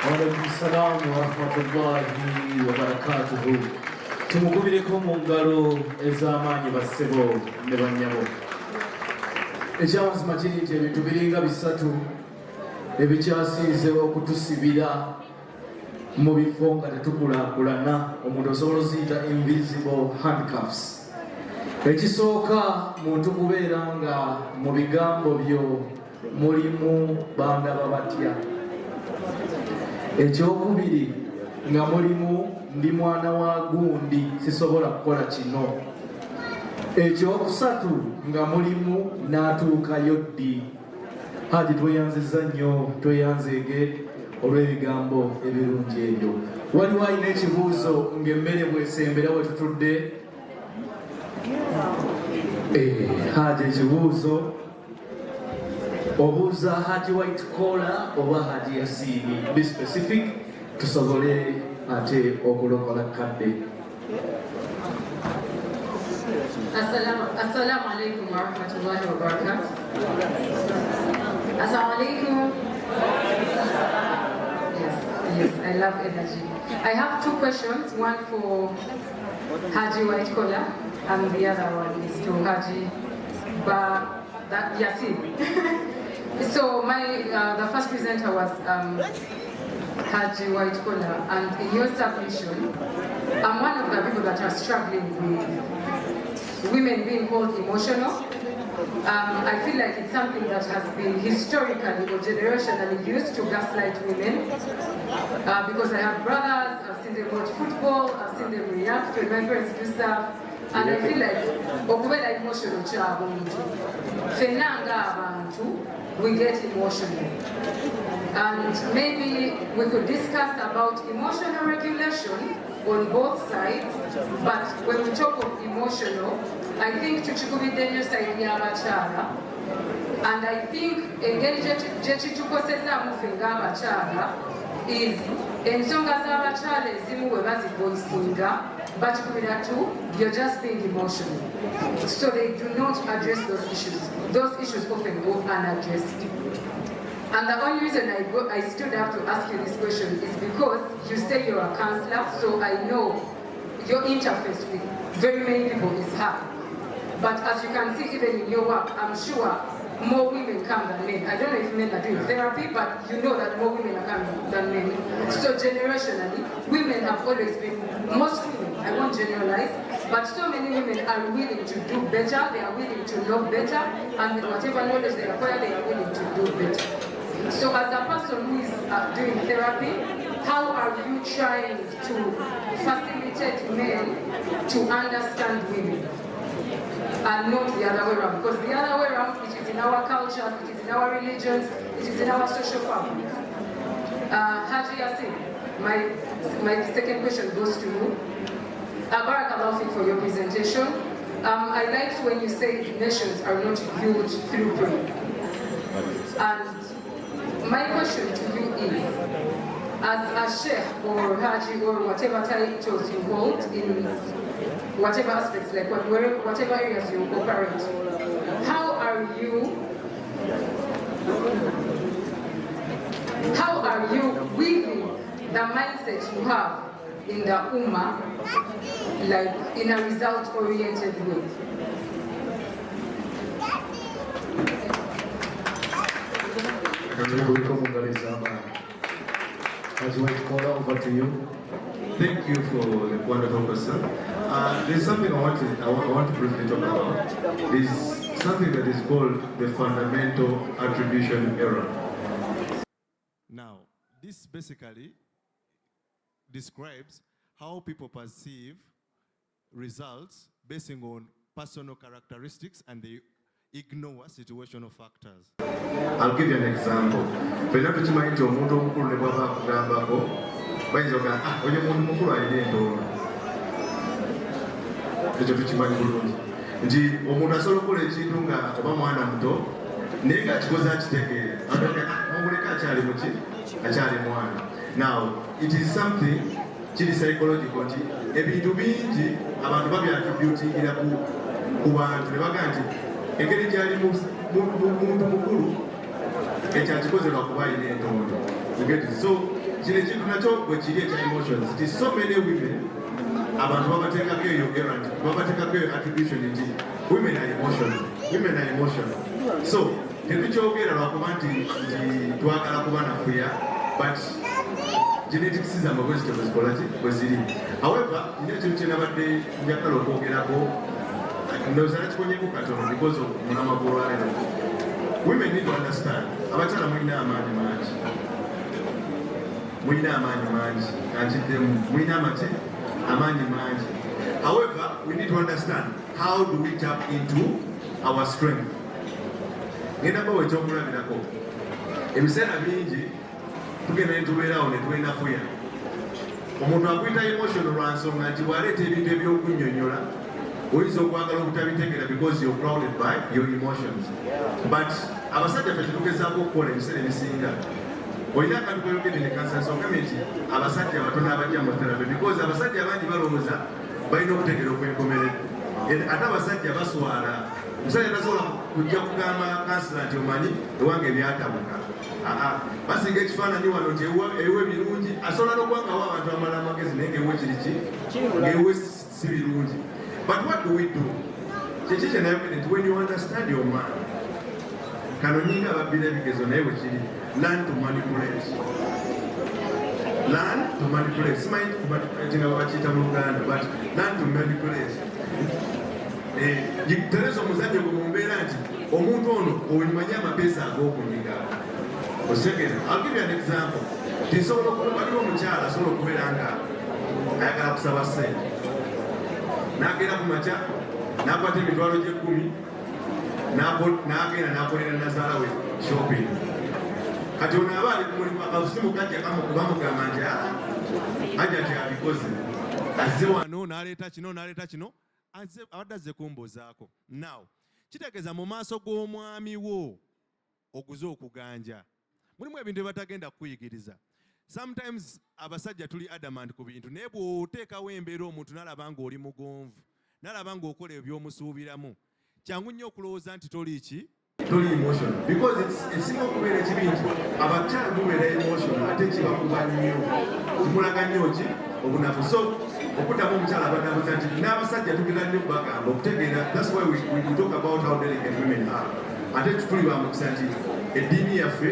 Waalaikum salaam wa rahmatullahi wa barakatuhu. Tumukubireko mu ngalo ez'amaanyi bassebo ne bannyabo. Ekyamazima kiri nti ebintu biringa bisatu ebikyasinze okutusibira mu bifo nga tetukulaakulana, omuntu osobola oziyita invisible handcuffs. Ekisooka muntu kubeera nga mu bigambo byo mulimu bandaba batya. Ekyokubiri nga mulimu ndi mwana wa gundi sisobola kukola kino. Ekyokusatu nga mulimu n'atuukayo ddi. Hajji tweyanziza nnyo, tweyanzeege olw'ebigambo ebirungi ebyo. Waliwo alina ekibuuzo ng'emmere bw'esembera we tutudde? Hajji ekibuuzo obuuza Hajji white collar oba Hajji Yasin, be specific tusobole ate okulokola kadde. Assalamu alaikum wa rahmatullahi wa barakatuh. Assalamu alaikum. Yes, I love energy. I have two questions, one for Hajji white collar and the other one is to Hajji Yasin. So the first presenter was Hajji white collar, and in your submission, I'm one of the people that are struggling with women being called emotional. I feel like it's something that has been historically or generationally used to gaslight women. Because I have brothers, I've seen them watch football, I've seen them react when my parents do stuff, and I feel like okubera emotional kyabuntu. Fenna nga abantu we get emotional. And maybe we could discuss about emotional regulation on both sides, but when we talk of emotional, I think tuchikubidde nnyo side y'abakyala, and I think engeri gye kitukosezaamu ffe ng'abakyala is ensonga z'abakyala ezimu bwe bazivoicinga bakikubira tu you're just being emotional, so they do not address those issues. Those issues often go unaddressed. And the only reason I stood up to ask you this question is because you say you're a counselor, so I know your interface with very many people is hard. But as you can see, even in your work, I'm sure more women come than men. I don't know if men are doing therapy, but you know that more women are coming than men. So generationally, women have always been, most women, I won't generalize, but so many women are willing to do better, they are willing to know better, and with whatever knowledge they acquire, they are willing to do better. So as a person who is doing therapy, how are you trying to facilitate men to understand women and not the other way around? Because the other way around, it is in our cultures, it is in our religions, it is in our social fabric. Hajji Yasin, my second question goes to you. Barakallahu for your presentation. I liked when you said nations are not built through prayer. And my question to you is, as a sheikh or Hajji or whatever titles you hold in whatever aspects, like whatever areas you operate, how are you weaving the mindset you have in the Ummah, like in a result-oriented way? Over to you. Thank you for the wonderful question. There's something I want to briefly talk about. There's something that is called the fundamental attribution error. Now, this basically describes how people perceive results based on personal characteristics, and they ignore situational factors. I'll give you an example. When I'm teaching my omuntu omukulu ne bwaba akugambako bayinza okugamba oyo omuntu mukulu alina endoolo. Ekyo tukimanyi bulungi nti omuntu asobola okukola ekintu nga oba mwana muto naye ng'akikoze akitegeera mumuleka akyali muki akyali mwana. Now it is something kiri psychological nti ebintu bingi abantu babyatributingira ku bantu ne bagaa nti engeri gyali muntu mukulu ekyakikoze lwakuba alina entondo. So kino ekintu nakyo bwe kiri ekya emotions nti so many women abantu babateekako eyo errand babateekako eyo attribution nti women are emotional. So tetukyogera lwakuba nti twagala kuba nafuya but genetics zamba bwe ziri. However nyo ekintu kyenabadde njagala okwogerako ndowooza nakikonyeko katono because of mulama gwolwalero. Women need to understand abakyala mulina amaanyi mangi kankiddemu mulina amaanyi mangi. However, we need to understand how do we tap into our strength. Ngenda bawe ekyokulabirako ebiseera bingi tugenda ne tubeerawo ne twenafuya. Omuntu akwita emotion lwa nsonga nti bw'aleeta ebintu ebyokunnyonnyola oyinza okwagala obutabitegeera because you're crowded by your emotions. But abasajja ffe tetugezaako okukola ebiseera ebisinga olina akantu kayogedde ne kansansonga nti abasajja batono abajja mu therapy because abasajja abangi balowooza balina okutegeera okwenkomeredde ate abasajja baswala. Omusajja tasobola kujja kugamba kansila nti omanyi ewange ebyatabuka basiga ekifaananyi wano nti ewe birungi asobola n'okubangawo abantu amala amagezi naye ngaewe kiriki ngaewe si birungi. But what do we do? Kyeki kyenayogedde nti when you understand your man kano nyinga ababbira ebigezo naye bwe kiri learn to manipulate. Simanyi nga bakiyita mu Luganda but learn to manipulate. Tereza omuzannyo gwe mu mbeera nti omuntu ono omanyi amapeesa ag'okunyiga osekera. I'll give you an example. Waliwo omukyala asobola okubeera nga ayagala kusaba ssente n'agenda ku makya n'akwata emitwalo gye10 n'agenda n'akolera nazaala we shopping. Kati ono aba ali ku mulimu akasimu kajja bamugamba nti ajja kyabikoze azze wano n'aleeta kino abadde azze kumbuuzaako. Now kitegeeza mu maaso g'omwami wo oguze okuganja mulimu ebintu byebatagenda kukuyigiriza. Sometimes abasajja tuli adamant ku bintu naye bw'oteekawo embeera omuntu n'alaba ng'oli mugonvu n'alaba ng'okola ebyomusuubiramu kyangu nnyo okulowooza nti toli emotion because esinga okubeera ekibi nti abakyala mubeera emotion ate kibakuba nnyo kimulaga nnyo ki obunafu. So okuddamu omukyala abadabuza nti n'abasajja tugenda nnyo bagamba okutegeera. That's why we talk about how delicate women are. Ate tuli bamukisa nti eddiini yaffe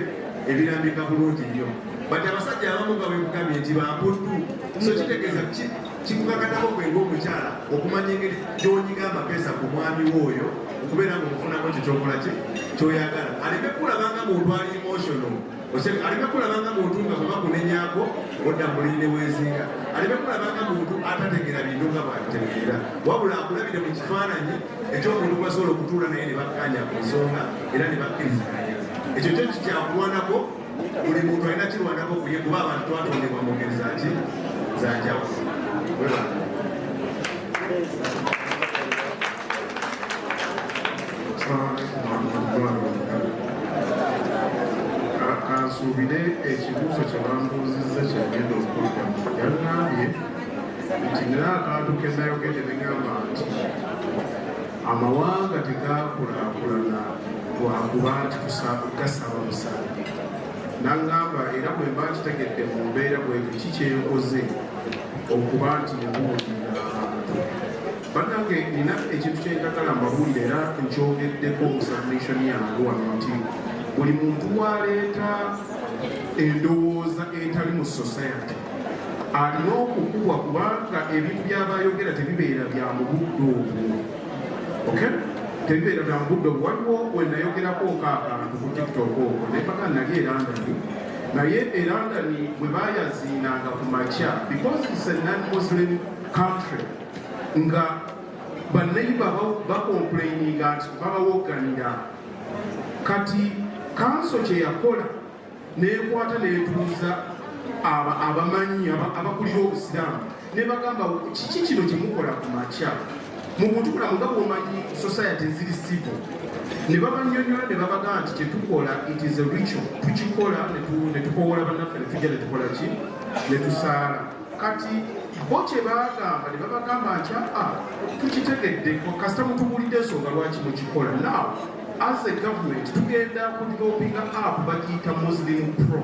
ebirambika bulungi nnyo but abasajja abamu nga bwekugambye nti bampuddu. So kitegeeza kikukakatako gwe ng'omukyala okumanya engeri gy'onyiga amapeesa ku mwami w'oyo okubeera ng'omufunamu ekyo kyokola kyoyagala. Aleme kulabanga muntu ali emotional. Aleme kulabanga muntu nga bwe bakunenyako odda mulinde weezinga. Aleme kulabanga muntu atategeera bintu nga bw'abitegeera wabula akulabire mu kifaananyi eky'omuntu basobola okutuula naye ne bakkanya ku nsonga era ne bakkiriziganya. Ekyo kyo kyakulwanako buli muntu alina kirwanako kuye kuba abantu twatondebwa mu ngeri za njawulo. Kansuubire ekibuuzo kye bambuuzizza kyagenda okuddamu. Yagambye nti nina akantu ke nayogedde negamba nti amawanga tegaakulaakulana lwakuba nti gasaba busala. Nagamba era bwe mba nkitegedde mu mbeera bwekyo kikyenkoze okuba nti mbuulira abantu. Bannange nina ekintu kyenjagala mbabuulira era nkyogeddeko mu submission yange wano nti buli muntu waleeta endowooza etali mu society alina okukubwa kubanga ebintu by'abayogera tebibeera bya mu budde obwo. Tebibeera bya mu budde obwo. Waliwo we nayogerako akantu ku TikTok okwo naye paka nali e London naye e London bwe baayaziinanga ku makya because it's a non-Muslim country nga bannayimba bakomplaininga nti babawoganira kati kanso kye yakola neekwata neetuuza abamanyi abakulira obusiraamu ne bagamba kiki kino kyemukola ku makya mu buntu bulamu nga bwomanyi society eziri civil ne babanyonyola ne babagamba nti kyetukola it is a ritual tukikola ne tukowola bannaffe ne tujja ne tukola ki ne tusaala kati bo kye bagamba ne babagamba nti tukitegedde kasita mutubuulidde ensonga lwaki mukikola now as a government tugenda kudevelopinga app bagiyita Muslim Pro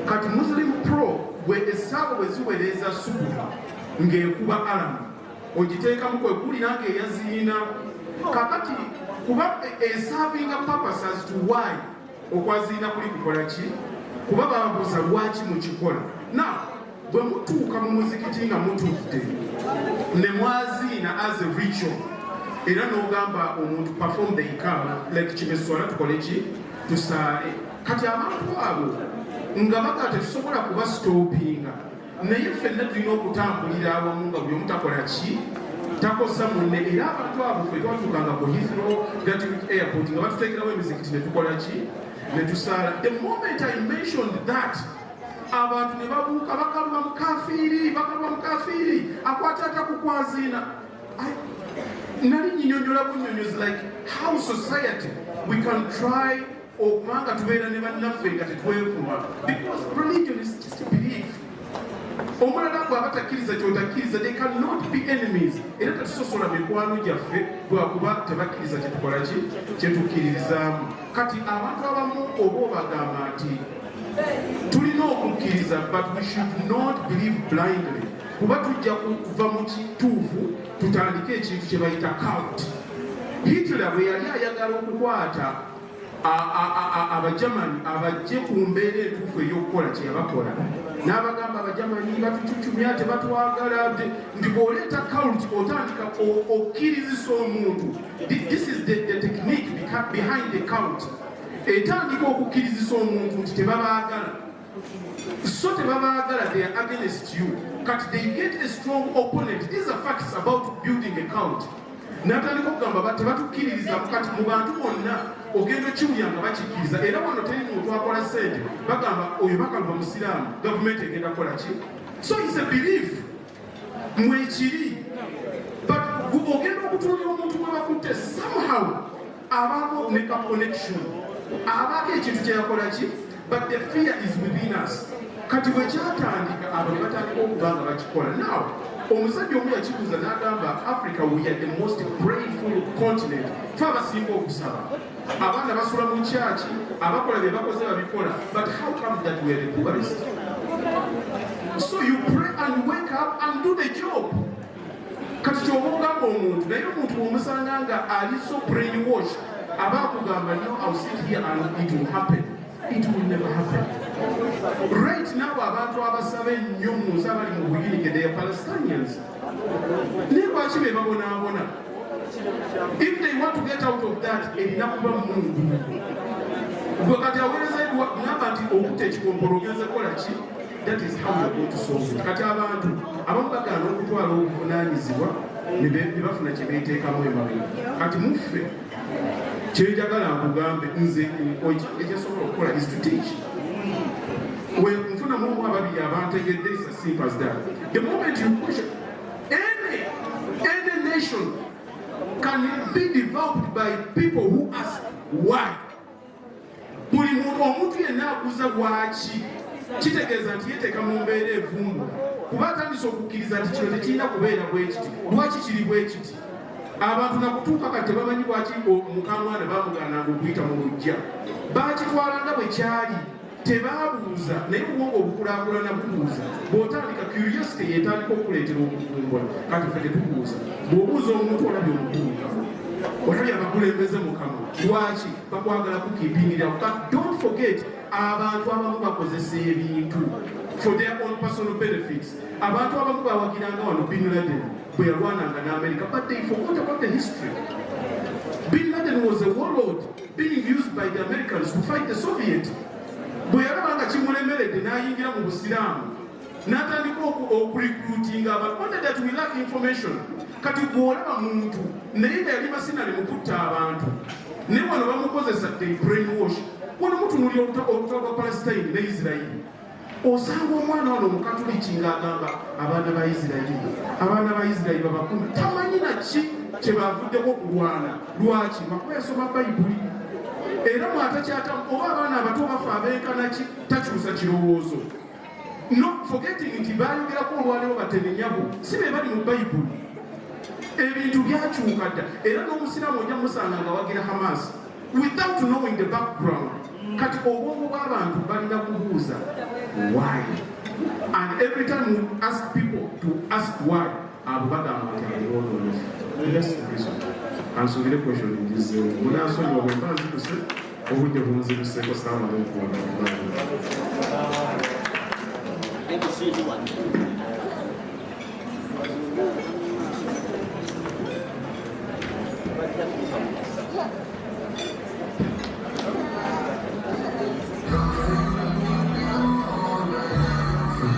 kati Muslim Pro bwe essaawa bwe ziweereza subuhi ng'ekuba alamu ogiteekamu kwegulira ng'eyaziina kakati kuba eservinga purpose as to why okwaziina kuli kukola ki kuba babuuza lwaki mukikola now bwe mutuuka mu muzikiti nga mutudde ne mwaziina as a ritual era n'ogamba omuntu perform the ikama like kimeswala tukole ki tusaale kati abantu abo nga baga tetusobola kuba stoppinga naye ffenna tulina okutambulira awamu nga buli omu takola ki takosa munne era abantu abo ffe twatukanga ku Heathrow Gatwick airport nga batuteekerawo emizikiti ne tukola ki ne tusaala the moment I mentioned that abantu ne babuuka bakaluba mukafiiri akwata atakukwazina nali nyinyonyola bunyonyozi like how society we can try okubanga tubeera ne bannaffe nga tetwevuma because religion is just a belief omulala bw'aba takkiriza kyotakkiriza they cannot be enemies era tetusosola mikwano gyaffe lwakuba tebakkiriza kyetukola ki kyetukkiririzaamu kati abantu abamu oba obagamba nti tulina okukkiriza but we should not believe blindly kuba tujja kuva mu kituufu tutandike ekintu kye bayita cult Hitler bwe yali ayagala okukwata abajamani abajje ku mbeera entuufu ey'okukola kye yabakola n'abagamba abajamani batucucumya tebatwagala ndi bw'oleeta cult otandika okkirizisa omuntu this is the technique behind the cult etandika okukkirizisa omuntu nti tebabaagala so tebabaagala they are against you kati they get a strong opponent these are facts about building a cult natandika okugamba tebatukkiririza kati mu bantu bonna ogenda okiwulya nga bakikkiriza era wano teri muntu akola ssente bagamba oyo Bakaluba musiraamu gavumenti egenda kukola ki so it's a belief mwekiri but ogenda okutuulira omuntu mwe bakutte somehow abaako ne ka connection abaako ekintu kyeyakola ki but the fear is within us kati bwe kyatandika abo ne batandika okuba nga bakikola now omusajja omu yakibuuza n'agamba Africa we are the most prayerful continent fe abasinga okusaba abaana basula mu kyaki abakola bye bakoze babikola but how come that we are the poorest so you pray and wake up and do the job kati kyoba ogamba omuntu naye omuntu bw'omusanga nga ali so brainwash aba akugamba no I'll sit here and it will happen it will never happen right now abantu abasaba ennyo mu nsi abali mu buyinike they are Palestinians naye lwaki be babonaabona if they want to get out of that erina kuba muntu gwe kati aweereza ngamba nti okutta ekikompolo ogenze kola ki that is how you're going to solve it kati abantu abamu bagana okutwala obuvunaanyizibwa ne bafuna kye beeteekamu emabega kati muffe kyenjagala nkugambe nze ekyasobola okukola is to teach nfuna mumu ababiri abantegedde is as simple as that the moment you push any nation can be developed by people who ask why buli omuntu yenna akuza lwaki kitegeeza nti yeteeka mu mbeera evumbu kuba atandisa okukkiriza nti kino tekirina kubeera bwe kiti lwaki kiri bwe kiti abantu nakutuuka kati tebamanyi lwaki mukamwana bamugaananga okuyita mu lujja bakitwalanga bwe kyali tebabuuza naye obwongo obukulaakulana bubuuza bw'otandika curiosity yetandika okuleetera okuvumbula kati ffe tetubuuza bw'obuuza omuntu olabye omukunga olabye abakulembeze mukama lwaki bakwagala kukiipingirira but don't forget abantu abamu bakozesa ebintu for their own personal benefits abantu abamu bawagiranga wano Bin Laden bwe yalwananga n'Amerika but they forgot about the history Bin Laden was a warlord being used by the Americans to fight the Soviet bwe yalaba nga kimulemeredde n'ayingira mu busiraamu n'atandika okurecruitinga abantu that we lack information kati bw'olaba muntu naye nga yali masinali mu kutta abantu naye wano bamukozesa brainwash wano mutunulya olutalo lwa Palestine ne Isirayiri osanga omwana wano omukatuliki ng'agamba abaana ba Isirayiri babakumi tamanyi naki kye bavuddeko okulwana lwaki makuba yasoma bayibuli era mwatakyatamu oba abaana abato bafa abenkanaki takyusa kirowoozo no forgetting nti bayogerako olwaleero batenenyabo si be bali mu bayibuli ebintu byakyuka dda era n'omusiraamu ojja musanga nga wagira Hamas without knowing the background kati obwongo bw'abantu balina kubuuza why and every time we ask people to ask why abo bagamba nti aliononefu that's the reason ansubire question ngize munasonyiwa bwe mba nzikuse obudde bunzibuseko saamala okuwona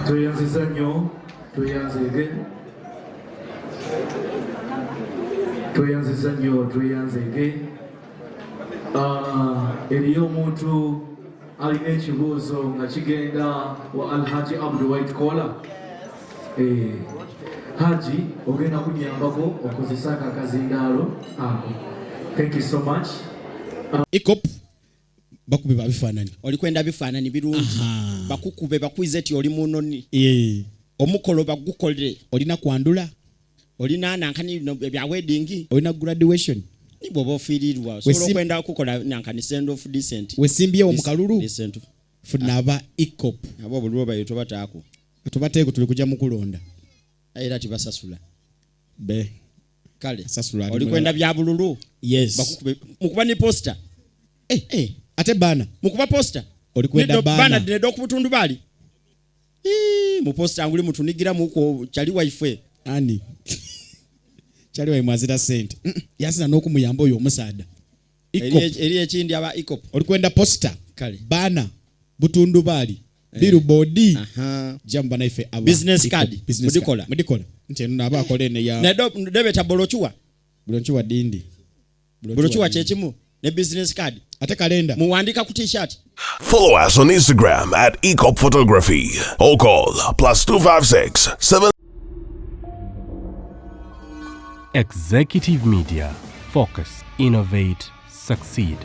tweyanziza nnyo tweyanzege eriyo omuntu alina ekibuuzo nga kigenda wa Alhaji Abdul White Collar. Hajji ogenda kunyambako okozesa akazindaalo ako. Thank you so much. Ikop bakube babifaananyi olikwenda bifaananyi birungi bakukube bakwize ti oli munoni omukolo bagukole olina kwandula olina nankani bya wedding olina graduation nibo bofirirwa so kwenda kukola nankani send of decent wesimbye omukalulu funaba Ikop abo bulwo bayito batako tubateeko tuli kujja mukulonda era tibasasula be kale sasula olikwenda bya bululu yes bakukube mukuba ni poster ate bana mukuba poster olikwenda bana dedo kubutundu bali mu poster anguli mutunigira muko chali wife ani chali wa mwazira sente yasina nokumuyamba oyo omusaada eri ekindi aba Ikop olikwenda poster kale bana butundu bali billboard jamba na ife aba business card mudikola nteno naba akolene ya nedo debeta bolochuwa dindi bolochuwa chechimu ne business card ate kalenda muandika ku t-shirt. Follow us on Instagram at Ikop Photography or call +256 7. Executive Media. Focus, innovate, succeed.